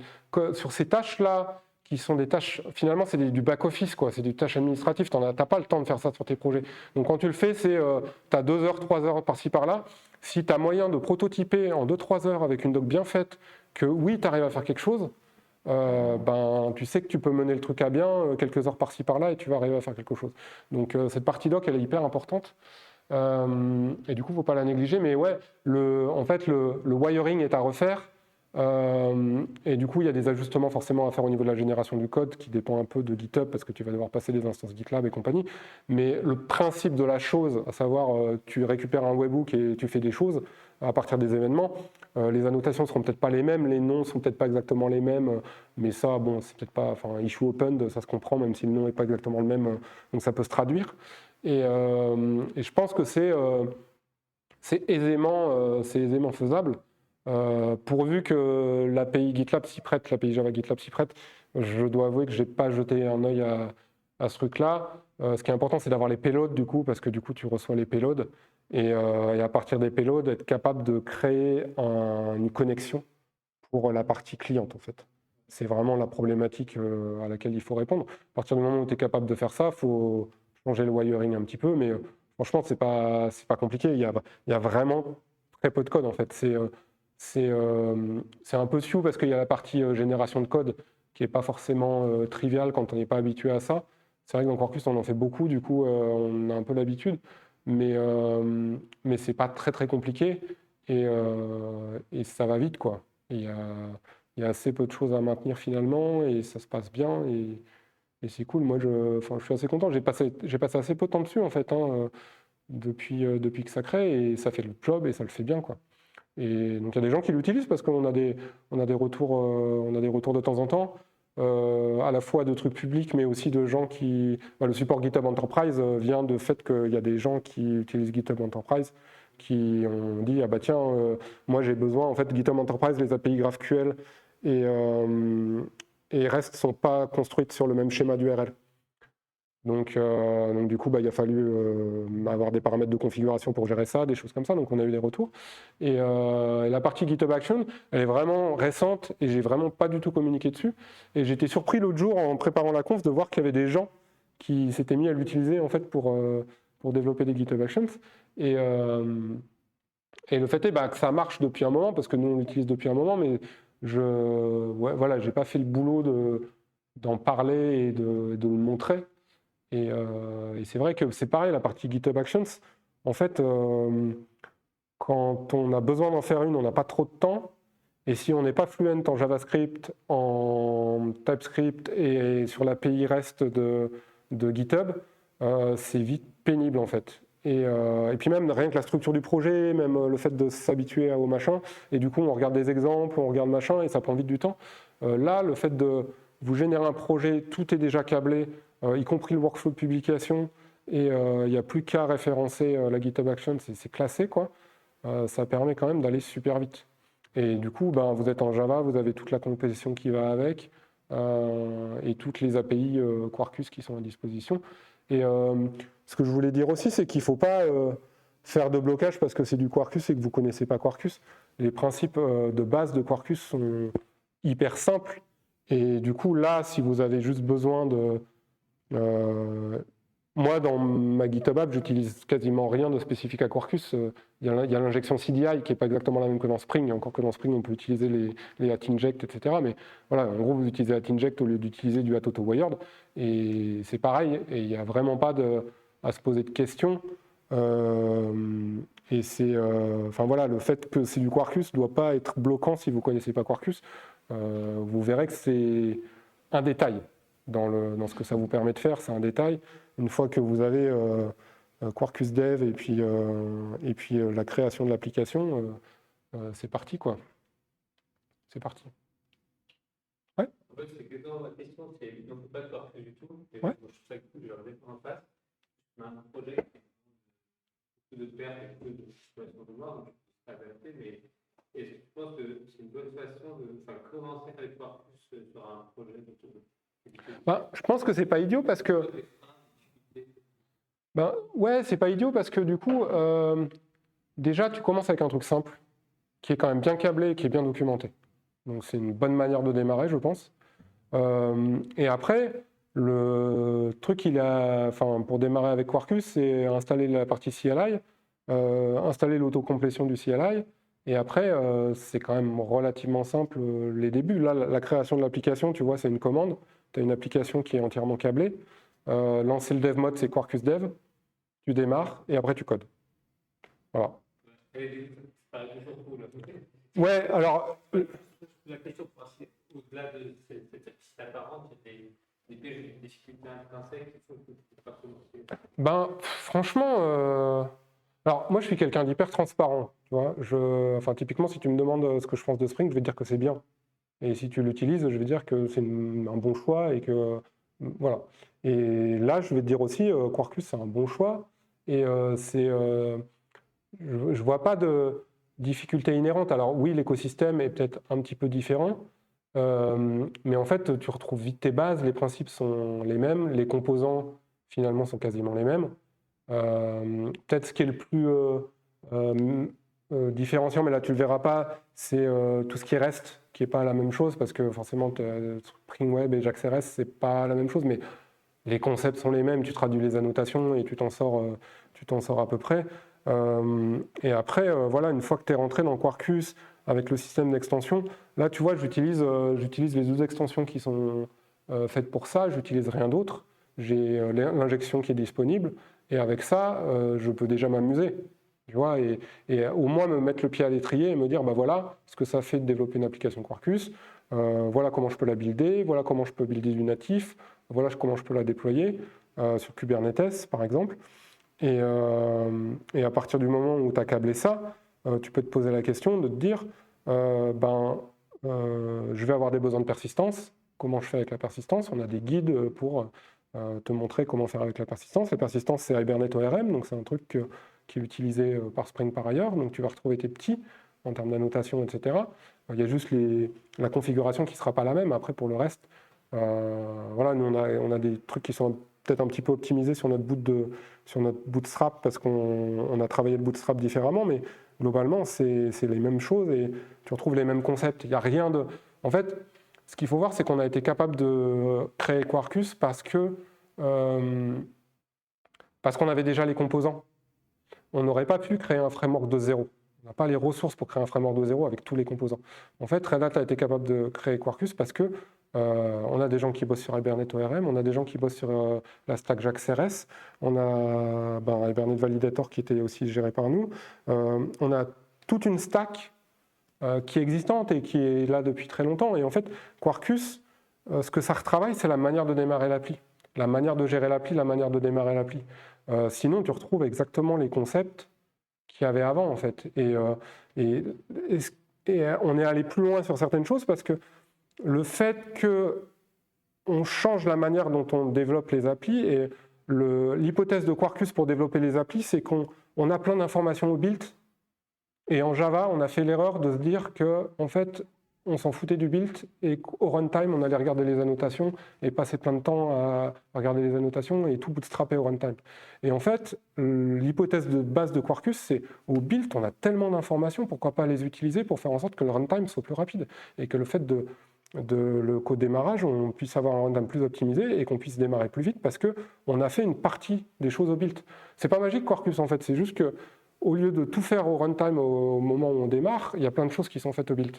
sur ces tâches-là, qui sont des tâches, finalement c'est du back-office, quoi, c'est des tâches administratives, t'as pas le temps de faire ça sur tes projets. Donc quand tu le fais, t'as 2 heures, 3 heures par-ci par-là. Si tu as moyen de prototyper en 2-3 heures avec une doc bien faite, que oui, tu arrives à faire quelque chose, tu sais que tu peux mener le truc à bien quelques heures par-ci par-là et tu vas arriver à faire quelque chose. Donc cette partie doc, elle est hyper importante. Et du coup, il ne faut pas la négliger. Mais ouais, en fait, le wiring est à refaire. Et du coup, il y a des ajustements forcément à faire au niveau de la génération du code qui dépend un peu de GitHub parce que tu vas devoir passer des instances GitLab et compagnie. Mais le principe de la chose, à savoir tu récupères un webhook et tu fais des choses à partir des événements, les annotations ne seront peut-être pas les mêmes, les noms ne sont peut-être pas exactement les mêmes, mais ça, bon, c'est peut-être pas, enfin, issue open, ça se comprend même si le nom n'est pas exactement le même, donc ça peut se traduire. Et je pense que c'est aisément faisable. Pourvu que l'API GitLab s'y prête, l'API Java GitLab s'y prête, je dois avouer que je n'ai pas jeté un œil à ce truc-là. Ce qui est important, c'est d'avoir les payloads, du coup, parce que du coup, tu reçois les payloads. Et à partir des payloads, être capable de créer une connexion pour la partie cliente, en fait. C'est vraiment la problématique à laquelle il faut répondre. À partir du moment où tu es capable de faire ça, il faut changer le wiring un petit peu, mais franchement, c'est pas compliqué. Il y a vraiment très peu de code, en fait. C'est un peu sioux parce qu'il y a la partie génération de code qui n'est pas forcément triviale quand on n'est pas habitué à ça. C'est vrai que dans Quarkus, on en fait beaucoup, du coup, on a un peu l'habitude, mais ce n'est pas très, très compliqué et ça va vite, quoi. Il y a assez peu de choses à maintenir finalement et ça se passe bien. Et c'est cool, moi je suis assez content. J'ai passé assez peu de temps dessus en fait, depuis que ça crée, et ça fait le job et ça le fait bien, quoi. Et donc il y a des gens qui l'utilisent parce qu'on a des retours de temps en temps, à la fois de trucs publics, mais aussi de gens qui... le support GitHub Enterprise vient du fait qu'il y a des gens qui utilisent GitHub Enterprise qui ont dit, ah bah tiens, moi j'ai besoin, en fait GitHub Enterprise, les API GraphQL et REST ne sont pas construites sur le même schéma d'URL. Donc du coup, il a fallu avoir des paramètres de configuration pour gérer ça, des choses comme ça, donc on a eu des retours. Et la partie GitHub Action, elle est vraiment récente et j'ai vraiment pas du tout communiqué dessus. Et j'étais surpris l'autre jour en préparant la conf de voir qu'il y avait des gens qui s'étaient mis à l'utiliser en fait pour développer des GitHub Actions. Et le fait est que ça marche depuis un moment, parce que nous on l'utilise depuis un moment, mais j'ai pas fait le boulot d'en parler et de le montrer. Et c'est vrai que c'est pareil, la partie GitHub Actions, en fait, quand on a besoin d'en faire une, on n'a pas trop de temps. Et si on n'est pas fluent en JavaScript, en TypeScript et sur l'API REST de GitHub, c'est vite pénible en fait. Et puis même rien que la structure du projet, même le fait de s'habituer au machin, et du coup on regarde des exemples, on regarde machin, et ça prend vite du temps. Là, le fait de vous générer un projet, tout est déjà câblé, y compris le workflow de publication, et il n'y a plus qu'à référencer la GitHub Action, c'est classé, quoi. Ça permet quand même d'aller super vite. Et du coup, vous êtes en Java, vous avez toute la composition qui va avec, et toutes les API Quarkus qui sont à disposition. Et ce que je voulais dire aussi, c'est qu'il ne faut pas faire de blocage parce que c'est du Quarkus et que vous ne connaissez pas Quarkus. Les principes de base de Quarkus sont hyper simples. Et du coup, là, si vous avez juste besoin de... moi, dans ma GitHub app, j'utilise quasiment rien de spécifique à Quarkus. Il y a l'injection CDI qui n'est pas exactement la même que dans Spring. Et encore que dans Spring, on peut utiliser les @inject, etc. Mais voilà, en gros, vous utilisez @inject au lieu d'utiliser du @autowired. Et c'est pareil. Et il n'y a vraiment pas à se poser de questions. Et c'est... voilà, le fait que c'est du Quarkus ne doit pas être bloquant si vous ne connaissez pas Quarkus. Vous verrez que c'est un détail dans ce que ça vous permet de faire, c'est un détail. Une fois que vous avez Quarkus Dev et puis la création de l'application, c'est parti, quoi. C'est parti. Ouais. En fait, c'est que dans ma question, c'est on ne peut pas Quarkus du tout. Et Ouais. moi, je trouve ça cool, je réponds en face. On a un projet qui beaucoup de pertes et beaucoup de situations de mort, donc je ne peux pas adapter, mais je pense que c'est une bonne façon de commencer avec Quarkus sur un projet de je pense que c'est pas idiot parce que... ouais, c'est pas idiot parce que du coup, déjà, tu commences avec un truc simple, qui est quand même bien câblé et qui est bien documenté. Donc c'est une bonne manière de démarrer, je pense. Et après, le truc, pour démarrer avec Quarkus, c'est installer la partie CLI, installer l'autocomplétion du CLI, et après, c'est quand même relativement simple les débuts. Là, la création de l'application, tu vois, c'est une commande. Tu as une application qui est entièrement câblée. Lancer le dev mode, c'est Quarkus Dev. Tu démarres et après tu codes. Voilà. Ouais, alors. La question pour au-delà de cette apparente, c'était des difficultés intrinsèques qu'il faut pas commencer. Franchement, alors moi je suis quelqu'un d'hyper transparent. Tu vois, typiquement, si tu me demandes ce que je pense de Spring, je vais te dire que c'est bien. Et si tu l'utilises, je vais dire que c'est un bon choix et que voilà. Et là, je vais te dire aussi, Quarkus, c'est un bon choix. Et je vois pas de difficulté inhérente. Alors oui, l'écosystème est peut-être un petit peu différent, mais en fait, tu retrouves vite tes bases. Les principes sont les mêmes, les composants finalement sont quasiment les mêmes. Peut-être ce qui est le plus différenciant, mais là tu le verras pas, c'est tout ce qui reste, qui n'est pas la même chose, parce que forcément Spring Web et JAX-RS, c'est pas la même chose, mais les concepts sont les mêmes, tu traduis les annotations et tu t'en sors à peu près. Et après, voilà, une fois que tu es rentré dans Quarkus avec le système d'extension, là tu vois, j'utilise les 12 extensions qui sont faites pour ça, j'utilise rien d'autre, j'ai l'injection qui est disponible, et avec ça, je peux déjà m'amuser. Tu vois, et au moins me mettre le pied à l'étrier et me dire, voilà ce que ça fait de développer une application Quarkus, voilà comment je peux la builder, voilà comment je peux builder du natif, voilà comment je peux la déployer sur Kubernetes, par exemple. Et à partir du moment où tu as câblé ça, tu peux te poser la question de te dire, je vais avoir des besoins de persistance. Comment je fais avec la persistance? On a des guides pour te montrer comment faire avec la persistance. La persistance, c'est Hibernate ORM, donc c'est un truc qui est utilisé par Spring par ailleurs. Donc tu vas retrouver tes petits en termes d'annotation, etc. Il y a juste la configuration qui ne sera pas la même. Après, pour le reste, voilà, nous, on a des trucs qui sont peut-être un petit peu optimisés sur notre Bootstrap, parce qu'on a travaillé le Bootstrap différemment, mais globalement, c'est les mêmes choses et tu retrouves les mêmes concepts. Il n'y a rien de... En fait, ce qu'il faut voir, c'est qu'on a été capable de créer Quarkus parce qu'on avait déjà les composants. On n'aurait pas pu créer un framework de zéro. On n'a pas les ressources pour créer un framework de zéro avec tous les composants. En fait, Red Hat a été capable de créer Quarkus parce que on a des gens qui bossent sur Hibernate ORM, on a des gens qui bossent sur la stack JAX RS, on a Hibernate Validator qui était aussi géré par nous. On a toute une stack qui est existante et qui est là depuis très longtemps. Et en fait, Quarkus, ce que ça retravaille, c'est la manière de démarrer l'appli, la manière de gérer l'appli, la manière de démarrer l'appli. Sinon, tu retrouves exactement les concepts qu'il y avait avant, en fait. Et on est allé plus loin sur certaines choses parce que le fait qu'on change la manière dont on développe les applis, et l'hypothèse de Quarkus pour développer les applis, c'est qu'on a plein d'informations au build. Et en Java, on a fait l'erreur de se dire qu'en fait, on s'en foutait du build et qu'au runtime, on allait regarder les annotations et passer plein de temps à regarder les annotations et tout bootstrapper au runtime. Et en fait, l'hypothèse de base de Quarkus, c'est au build, on a tellement d'informations, pourquoi pas les utiliser pour faire en sorte que le runtime soit plus rapide et que le fait qu'au démarrage, on puisse avoir un runtime plus optimisé et qu'on puisse démarrer plus vite parce qu'on a fait une partie des choses au build. C'est pas magique Quarkus en fait, c'est juste que au lieu de tout faire au runtime au moment où on démarre, il y a plein de choses qui sont faites au build.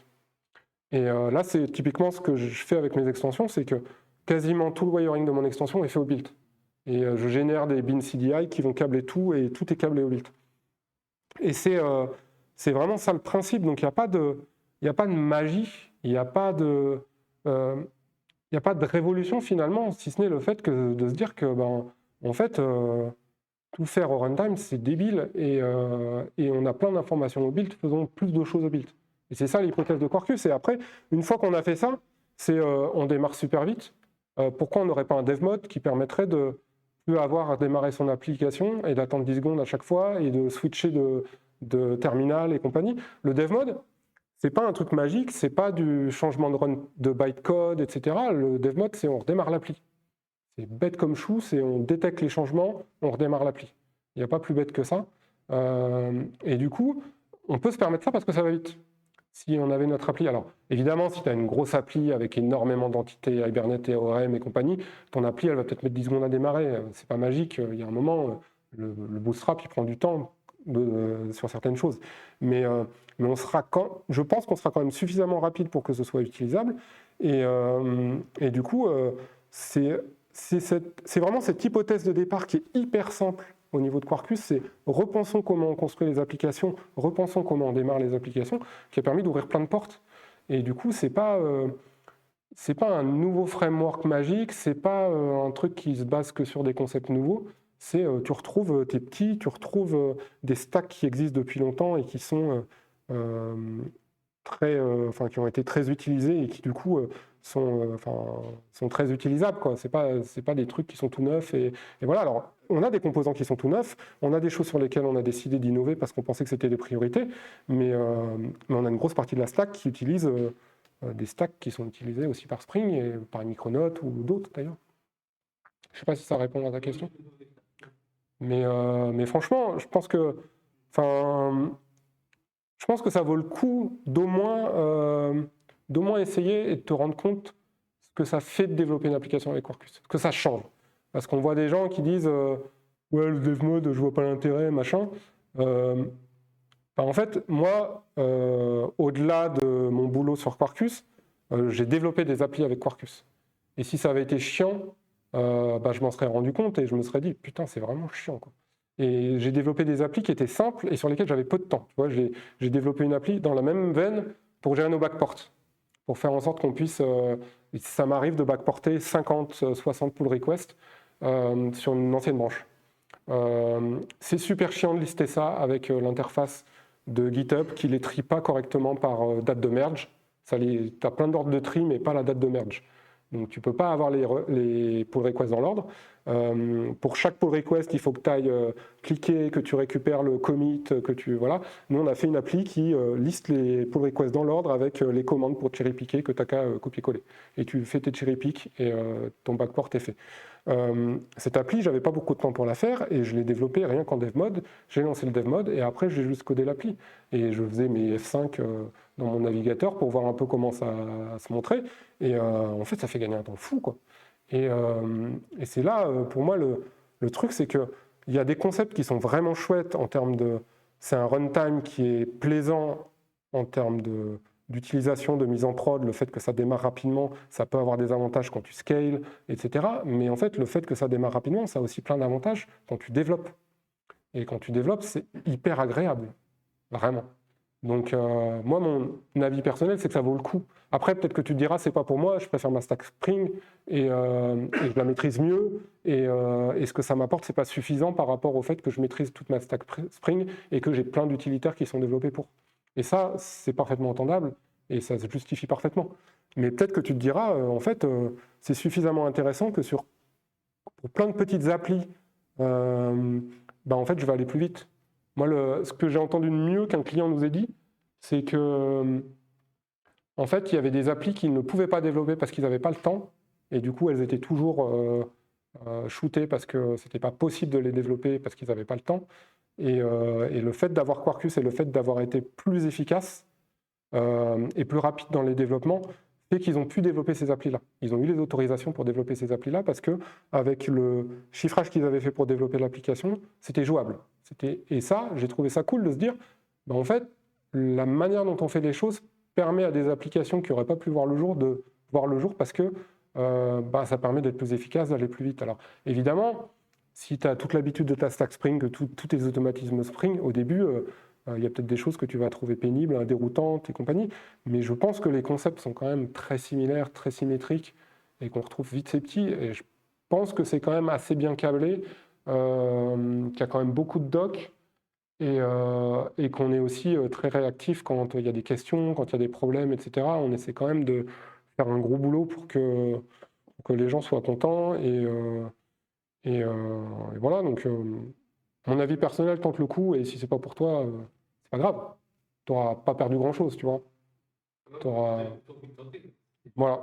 Et là, c'est typiquement ce que je fais avec mes extensions, c'est que quasiment tout le wiring de mon extension est fait au build. Et je génère des bin CDI qui vont câbler tout et tout est câblé au build. Et c'est vraiment ça le principe. Donc il n'y a pas de magie, il n'y a pas de révolution finalement, si ce n'est le fait de se dire que, en fait, tout faire au runtime, c'est débile et on a plein d'informations au build, faisons plus de choses au build. Et c'est ça l'hypothèse de Quarkus. Et après, une fois qu'on a fait ça, on démarre super vite. Pourquoi on n'aurait pas un dev mode qui permettrait de plus avoir à démarrer son application et d'attendre 10 secondes à chaque fois et de switcher de terminal et compagnie? Le dev mode, c'est pas un truc magique, c'est pas du changement de bytecode, etc. Le dev mode, c'est on redémarre l'appli. C'est bête comme chou, c'est on détecte les changements, on redémarre l'appli. Il n'y a pas plus bête que ça. Et du coup, on peut se permettre ça parce que ça va vite. Si on avait notre appli, alors évidemment, si tu as une grosse appli avec énormément d'entités, Hibernate et ORM et compagnie, ton appli, elle va peut-être mettre 10 secondes à démarrer. C'est pas magique. Il y a un moment, le Bootstrap, il prend du temps sur certaines choses. Mais je pense qu'on sera quand même suffisamment rapide pour que ce soit utilisable. Et du coup, c'est vraiment cette hypothèse de départ qui est hyper simple au niveau de Quarkus, c'est repensons comment on construit les applications, repensons comment on démarre les applications, qui a permis d'ouvrir plein de portes. Et du coup, c'est pas un nouveau framework magique, c'est pas un truc qui se base que sur des concepts nouveaux. Tu retrouves tes petits, tu retrouves des stacks qui existent depuis longtemps et qui sont qui ont été très utilisés et qui du coup sont très utilisables, quoi. C'est pas des trucs qui sont tout neufs et voilà. Alors on a des composants qui sont tout neufs, on a des choses sur lesquelles on a décidé d'innover parce qu'on pensait que c'était des priorités, mais on a une grosse partie de la stack qui utilise des stacks qui sont utilisés aussi par Spring et par Micronaut ou d'autres d'ailleurs. Je sais pas si ça répond à ta question, mais franchement, je pense que ça vaut le coup d'au moins essayer et de te rendre compte ce que ça fait de développer une application avec Quarkus, ce que ça change. Parce qu'on voit des gens qui disent ouais, le dev mode, je vois pas l'intérêt, machin. En fait, moi, au-delà de mon boulot sur Quarkus, j'ai développé des applis avec Quarkus. Et si ça avait été chiant, je m'en serais rendu compte et je me serais dit putain, c'est vraiment chiant, quoi. Et j'ai développé des applis qui étaient simples et sur lesquelles j'avais peu de temps. Tu vois, j'ai développé une appli dans la même veine pour gérer nos backports, pour faire en sorte qu'on puisse Et ça m'arrive de backporter 50, 60 pull requests sur une ancienne branche. C'est super chiant de lister ça avec l'interface de GitHub qui ne les trie pas correctement par date de merge. Tu as plein d'ordres de tri, mais pas la date de merge. Donc tu ne peux pas avoir les pull requests dans l'ordre. Pour chaque pull request, il faut que tu ailles cliquer, que tu récupères le commit, voilà. Nous, on a fait une appli qui liste les pull requests dans l'ordre avec les commandes pour cherry picker que tu n'as qu'à copier-coller. Et tu fais tes cherry pick et ton backport est fait. Cette appli, j'avais pas beaucoup de temps pour la faire et je l'ai développée rien qu'en dev mode. J'ai lancé le dev mode et après j'ai juste codé l'appli. Et je faisais mes F5 dans mon navigateur pour voir un peu comment ça se montrait. Et en fait, ça fait gagner un temps fou, quoi. Et c'est là, pour moi, le truc, c'est qu'il y a des concepts qui sont vraiment chouettes en termes de... C'est un runtime qui est plaisant en termes d'utilisation, de mise en prod, le fait que ça démarre rapidement, ça peut avoir des avantages quand tu scales, etc. Mais en fait, le fait que ça démarre rapidement, ça a aussi plein d'avantages quand tu développes. Et quand tu développes, c'est hyper agréable, vraiment. Donc, moi, mon avis personnel, c'est que ça vaut le coup. Après, peut-être que tu te diras, c'est pas pour moi, je préfère ma stack Spring et je la maîtrise mieux. Et ce que ça m'apporte, c'est pas suffisant par rapport au fait que je maîtrise toute ma stack Spring et que j'ai plein d'utilitaires qui sont développés pour. Et ça, c'est parfaitement entendable et ça se justifie parfaitement. Mais peut-être que tu te diras, en fait, c'est suffisamment intéressant que pour plein de petites applis, en fait, je vais aller plus vite. Moi, ce que j'ai entendu de mieux qu'un client nous ait dit, c'est que, en fait, il y avait des applis qu'ils ne pouvaient pas développer parce qu'ils n'avaient pas le temps, et du coup, elles étaient toujours shootées parce que c'était pas possible de les développer parce qu'ils n'avaient pas le temps. Et le fait d'avoir Quarkus et le fait d'avoir été plus efficace et plus rapide dans les développements fait qu'ils ont pu développer ces applis-là. Ils ont eu les autorisations pour développer ces applis-là parce qu'avec le chiffrage qu'ils avaient fait pour développer l'application, c'était jouable. Et ça, j'ai trouvé ça cool de se dire, en fait, la manière dont on fait les choses permet à des applications qui n'auraient pas pu voir le jour de voir le jour parce que ça permet d'être plus efficace, d'aller plus vite. Alors, évidemment, si tu as toute l'habitude de ta stack Spring, tous tes automatismes Spring, au début, il y a peut-être des choses que tu vas trouver pénibles, déroutantes et compagnie, mais je pense que les concepts sont quand même très similaires, très symétriques, et qu'on retrouve vite ces petits, et je pense que c'est quand même assez bien câblé, qu'il y a quand même beaucoup de docs, et qu'on est aussi très réactif quand il y a des questions, quand il y a des problèmes, etc. On essaie quand même de faire un gros boulot pour que les gens soient contents, et voilà, donc mon avis personnel tente le coup, et si c'est pas pour toi, c'est pas grave. Tu n'auras pas perdu grand-chose, tu vois. Voilà.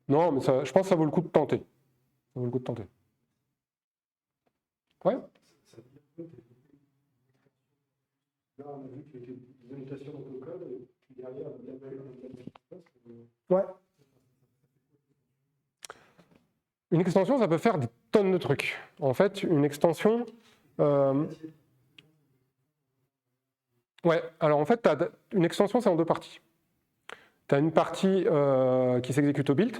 Non, mais ça, je pense que ça vaut le coup de tenter. Ça vaut le coup de tenter. Ouais. Là, on a vu qu'il y avait des annotations dans le code, et puis derrière, ouais. Une extension, ça peut faire des tonnes de trucs. En fait, une extension... Ouais, alors en fait, une extension, c'est en deux parties. Tu as une partie qui s'exécute au build,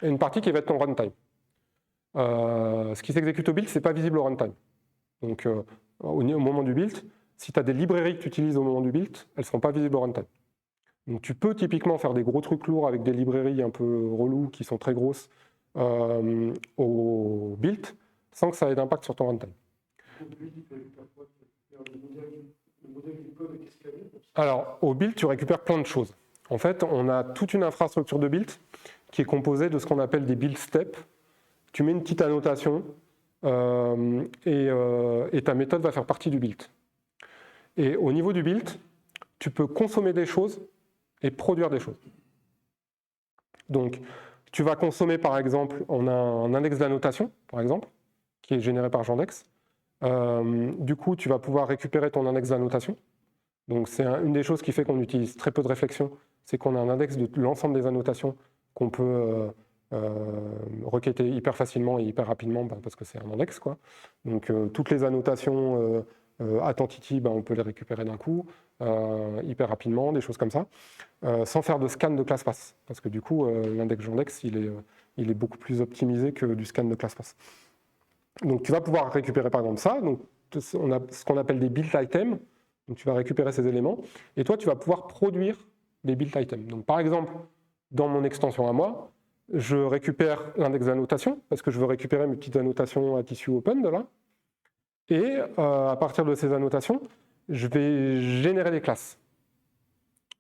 et une partie qui va être ton runtime. Ce qui s'exécute au build, ce n'est pas visible au runtime. Donc, au moment du build, si tu as des librairies que tu utilises au moment du build, elles ne seront pas visibles au runtime. Donc, tu peux typiquement faire des gros trucs lourds avec des librairies un peu reloues qui sont très grosses au build, sans que ça ait d'impact sur ton runtime. Alors, au build, tu récupères plein de choses. En fait, on a toute une infrastructure de build qui est composée de ce qu'on appelle des build steps. Tu mets une petite annotation et ta méthode va faire partie du build. Et au niveau du build, tu peux consommer des choses et produire des choses. Donc, tu vas consommer, par exemple, on a un index d'annotation, par exemple, qui est généré par Jandex. Du coup, tu vas pouvoir récupérer ton index d'annotation. Donc, c'est une des choses qui fait qu'on utilise très peu de réflexion, c'est qu'on a un index de l'ensemble des annotations qu'on peut requêter hyper facilement et hyper rapidement parce que c'est un index, quoi. Donc, toutes les annotations Attentity, on peut les récupérer d'un coup, hyper rapidement, des choses comme ça, sans faire de scan de ClassPass, parce que du coup, l'index Jandex, il est beaucoup plus optimisé que du scan de ClassPass. Donc, tu vas pouvoir récupérer par exemple ça. Donc, on a ce qu'on appelle des build items. Donc, tu vas récupérer ces éléments. Et toi, tu vas pouvoir produire des build items. Donc, par exemple, dans mon extension à moi, je récupère l'index d'annotation, parce que je veux récupérer mes petites annotations à tissu open de là. Et à partir de ces annotations, je vais générer des classes.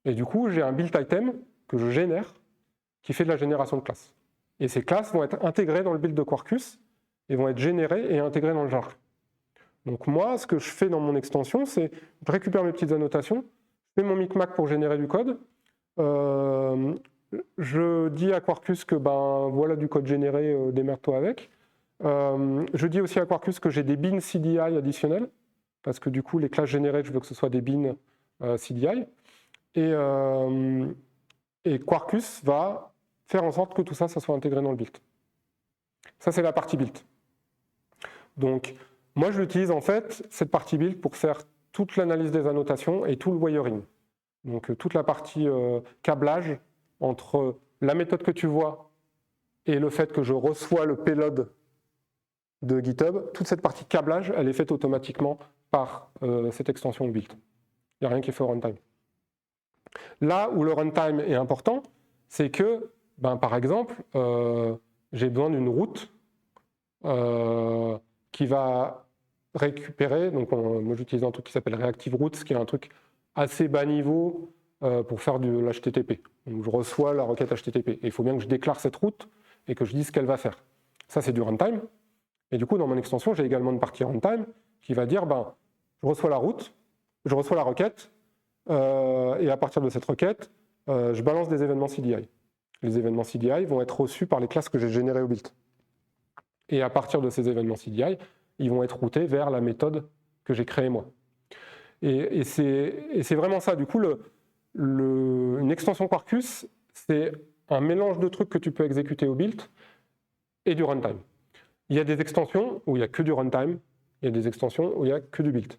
Et du coup, j'ai un build item que je génère qui fait de la génération de classes. Et ces classes vont être intégrées dans le build de Quarkus et vont être générées et intégrées dans le jar. Donc moi, ce que je fais dans mon extension, c'est je récupère mes petites annotations, je fais mon micmac pour générer du code, je dis à Quarkus que voilà du code généré, démerde-toi avec. Je dis aussi à Quarkus que j'ai des bins CDI additionnels, parce que du coup, les classes générées, je veux que ce soit des bins CDI. Et Quarkus va faire en sorte que tout ça, ça soit intégré dans le build. Ça, c'est la partie build. Donc, moi, je l'utilise en fait, cette partie build, pour faire toute l'analyse des annotations et tout le wiring. Donc, toute la partie câblage entre la méthode que tu vois et le fait que je reçois le payload de GitHub, toute cette partie câblage, elle est faite automatiquement par cette extension build. Il n'y a rien qui est fait au runtime. Là où le runtime est important, c'est que, par exemple, j'ai besoin d'une route qui va récupérer, donc moi j'utilise un truc qui s'appelle Reactive Routes, qui est un truc assez bas niveau pour faire de l'HTTP. Donc je reçois la requête HTTP. Et il faut bien que je déclare cette route et que je dise ce qu'elle va faire. Ça, c'est du runtime. Et du coup, dans mon extension, j'ai également une partie runtime qui va dire, je reçois la route, je reçois la requête, et à partir de cette requête, je balance des événements CDI. Les événements CDI vont être reçus par les classes que j'ai générées au build. Et à partir de ces événements CDI, ils vont être routés vers la méthode que j'ai créée moi. Et c'est vraiment ça. Du coup, une extension Quarkus, c'est un mélange de trucs que tu peux exécuter au build et du runtime. Il y a des extensions où il n'y a que du runtime, il y a des extensions où il n'y a que du build.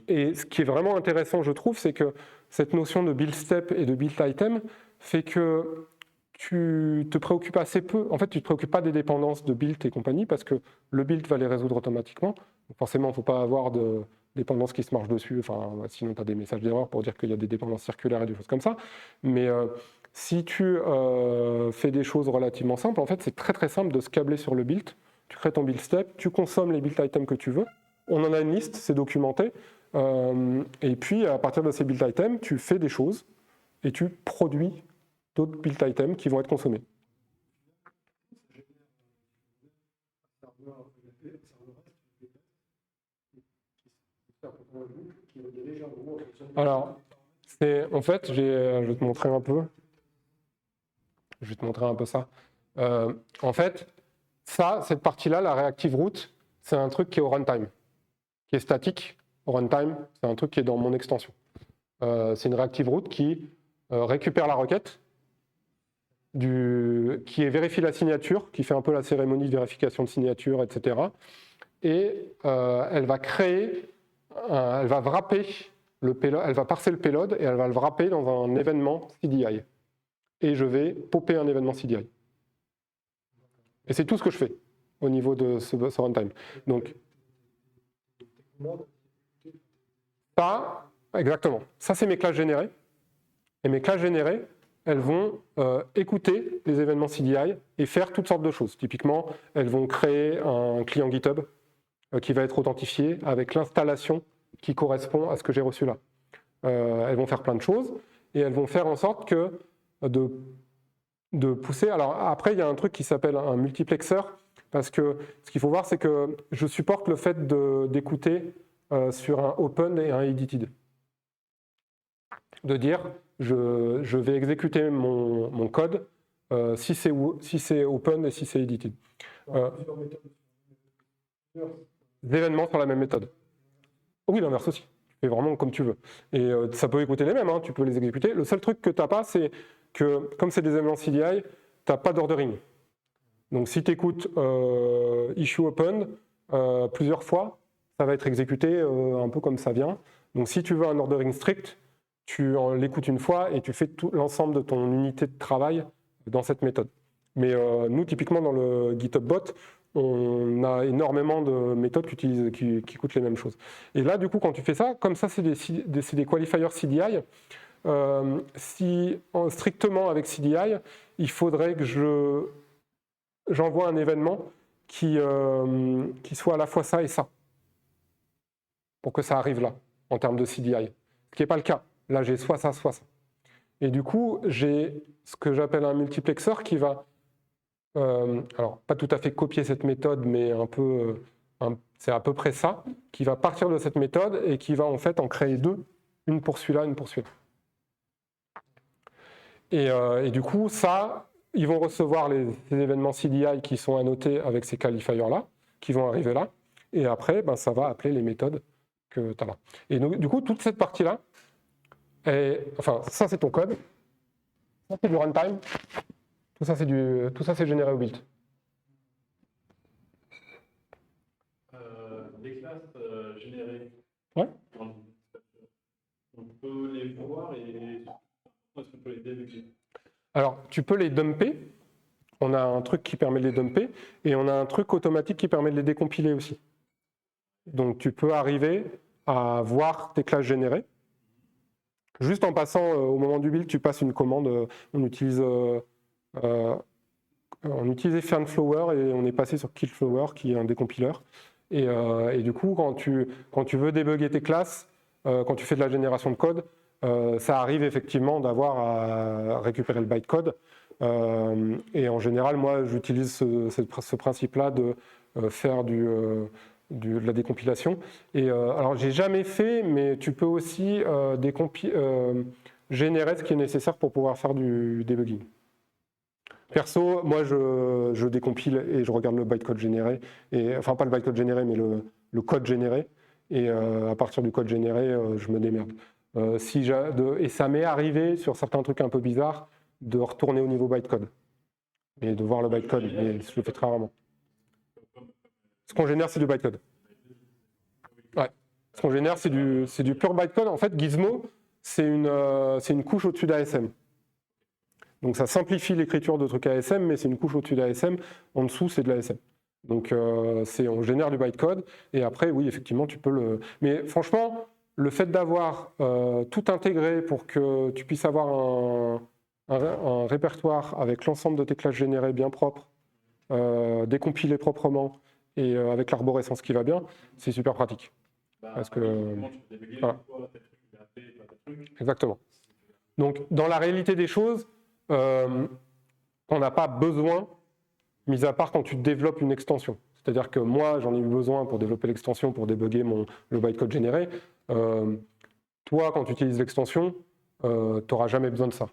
Et ce qui est vraiment intéressant, je trouve, c'est que cette notion de build step et de build item fait que tu te préoccupes assez peu, en fait tu ne te préoccupes pas des dépendances de build et compagnie, parce que le build va les résoudre automatiquement. Donc forcément, il ne faut pas avoir de dépendances qui se marchent dessus, sinon tu as des messages d'erreur pour dire qu'il y a des dépendances circulaires et des choses comme ça. Mais si tu fais des choses relativement simples, en fait c'est très très simple de se câbler sur le build. Tu crées ton build step, tu consommes les build items que tu veux. On en a une liste, c'est documenté. Et puis, à partir de ces build items, tu fais des choses et tu produis d'autres build items qui vont être consommés. Alors, en fait, je vais te montrer un peu. Je vais te montrer un peu ça. En fait, cette partie-là, la reactive route, c'est un truc qui est au runtime, qui est statique. Au runtime, c'est un truc qui est dans mon extension. C'est une reactive route qui récupère la requête, qui vérifie la signature, qui fait un peu la cérémonie de vérification de signature, etc. Et elle va créer, elle va wrapper le payload, elle va parser le payload et elle va le wrapper dans un événement CDI. Et je vais popper un événement CDI. Et c'est tout ce que je fais au niveau de ce runtime. Donc, ça, exactement. Ça, c'est mes classes générées. Et mes classes générées, elles vont écouter les événements CDI et faire toutes sortes de choses. Typiquement, elles vont créer un client GitHub qui va être authentifié avec l'installation qui correspond à ce que j'ai reçu là. Elles vont faire plein de choses et elles vont faire en sorte que de pousser. Alors après, il y a un truc qui s'appelle un multiplexeur, parce que ce qu'il faut voir, c'est que je supporte le fait d'écouter sur un open et un edited. De dire, je vais exécuter mon code si c'est open et si c'est edited. Des événements sur la même méthode. Oui, l'inverse aussi. Tu fais vraiment comme tu veux. Et ça peut écouter les mêmes, hein, tu peux les exécuter. Le seul truc que tu n'as pas, c'est que, comme c'est des événements CDI, tu n'as pas d'ordering. Donc si tu écoutes issue open plusieurs fois, ça va être exécuté un peu comme ça vient. Donc si tu veux un ordering strict, tu l'écoutes une fois et tu fais tout l'ensemble de ton unité de travail dans cette méthode. Mais nous, typiquement, dans le GitHub Bot, on a énormément de méthodes qui coûtent les mêmes choses. Et là, du coup, quand tu fais ça, comme ça, c'est des qualifiers CDI, strictement avec CDI, il faudrait que j'envoie un événement qui soit à la fois ça et ça, pour que ça arrive là, en termes de CDI. Ce qui n'est pas le cas. Là, j'ai soit ça, soit ça. Et du coup, j'ai ce que j'appelle un multiplexeur qui va, alors pas tout à fait copier cette méthode, mais c'est à peu près ça, qui va partir de cette méthode et qui va en fait en créer deux, une pour celui-là, une pour celui-là. Et du coup, ça, ils vont recevoir ces événements CDI qui sont annotés avec ces qualifiers-là, qui vont arriver là, et après, ben, ça va appeler les méthodes que tu as là. Et donc, du coup, toute cette partie-là, enfin, ça c'est ton code, ça c'est du runtime, tout ça c'est généré au build. Les classes générées, Ouais. On peut les voir et est-ce qu'on peut les débugger? Alors, tu peux les dumper. On a un truc qui permet de les dumper et on a un truc automatique qui permet de les décompiler aussi. Donc, tu peux arriver à voir tes classes générées. Juste en passant, au moment du build, tu passes une commande. On utilisait Fernflower et on est passé sur Killflower qui est un décompileur. Et du coup, quand tu veux débugger tes classes, quand tu fais de la génération de code, ça arrive effectivement d'avoir à récupérer le bytecode. Et en général, moi, j'utilise ce principe-là de faire de la décompilation. Et alors, j'ai jamais fait, mais tu peux aussi générer ce qui est nécessaire pour pouvoir faire du debugging. Perso, moi, je décompile et je regarde le bytecode généré. Enfin, pas le bytecode généré, mais le code généré. Et à partir du code généré, je me démerde. Et ça m'est arrivé sur certains trucs un peu bizarres de retourner au niveau bytecode et de voir le bytecode, mais je le fais très rarement. Ce qu'on génère, c'est du bytecode. Ouais. Ce qu'on génère, c'est du pur bytecode. En fait, Gizmo, c'est une couche au-dessus d'ASM. Donc ça simplifie l'écriture de trucs ASM, mais c'est une couche au-dessus d'ASM. En dessous, c'est de l'ASM. Donc on génère du bytecode. Et après, oui, effectivement, tu peux le... Mais franchement, le fait d'avoir tout intégré pour que tu puisses avoir un répertoire avec l'ensemble de tes classes générées bien propres, décompilées proprement et avec l'arborescence qui va bien, c'est super pratique. Parce que... Voilà. Exactement. Donc, dans la réalité des choses, on n'a pas besoin, mis à part quand tu développes une extension. C'est-à-dire que moi, j'en ai eu besoin pour développer l'extension, pour débugger le bytecode généré. Toi, quand tu utilises l'extension, tu n'auras jamais besoin de ça.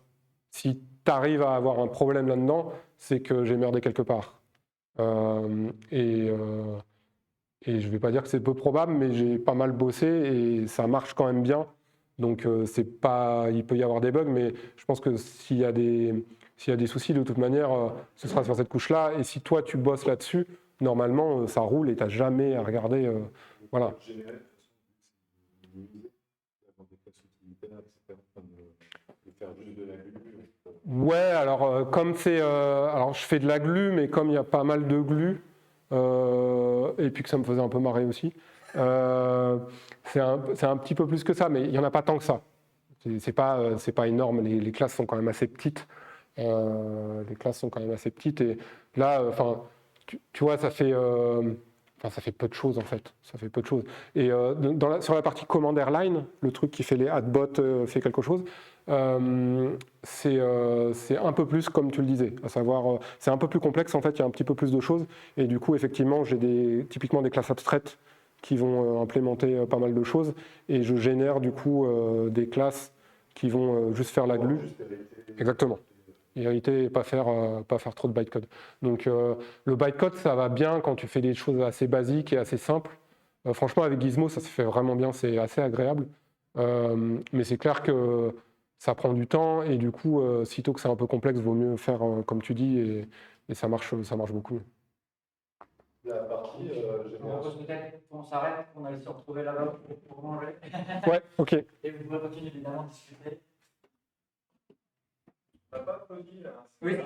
Si tu arrives à avoir un problème là-dedans, c'est que j'ai merdé quelque part. Et je ne vais pas dire que c'est peu probable, mais j'ai pas mal bossé et ça marche quand même bien. Donc, il peut y avoir des bugs, mais je pense que s'il y a des soucis, de toute manière, ce sera sur cette couche-là. Et si toi, tu bosses là-dessus, normalement, ça roule et tu n'as jamais à regarder. Voilà. Ouais, alors, alors, je fais de la glu, mais comme il y a pas mal de glu, et puis que ça me faisait un peu marrer aussi, c'est un petit peu plus que ça, mais il n'y en a pas tant que ça. C'est pas énorme, les classes sont quand même assez petites. Et là, tu vois, ça fait peu de choses en fait. Ça fait peu de choses. Et sur la partie command airline, le truc qui fait les adbots fait quelque chose. C'est un peu plus comme tu le disais, à savoir, c'est un peu plus complexe en fait. Il y a un petit peu plus de choses. Et du coup, effectivement, j'ai typiquement des classes abstraites qui vont implémenter pas mal de choses. Et je génère du coup des classes qui vont juste faire la glu. Exactement. Hériter et pas faire trop de bytecode. Donc le bytecode, ça va bien quand tu fais des choses assez basiques et assez simples. Franchement, avec Gizmo, ça se fait vraiment bien, c'est assez agréable. Mais c'est clair que ça prend du temps et du coup, sitôt que c'est un peu complexe, vaut mieux faire comme tu dis et ça marche beaucoup mieux. La partie peut-être qu'on s'arrête, qu'on aille se retrouver là-bas pour manger. Ouais, ok. Et vous pouvez continuer évidemment à discuter. On n'a pas applaudi là. Oui.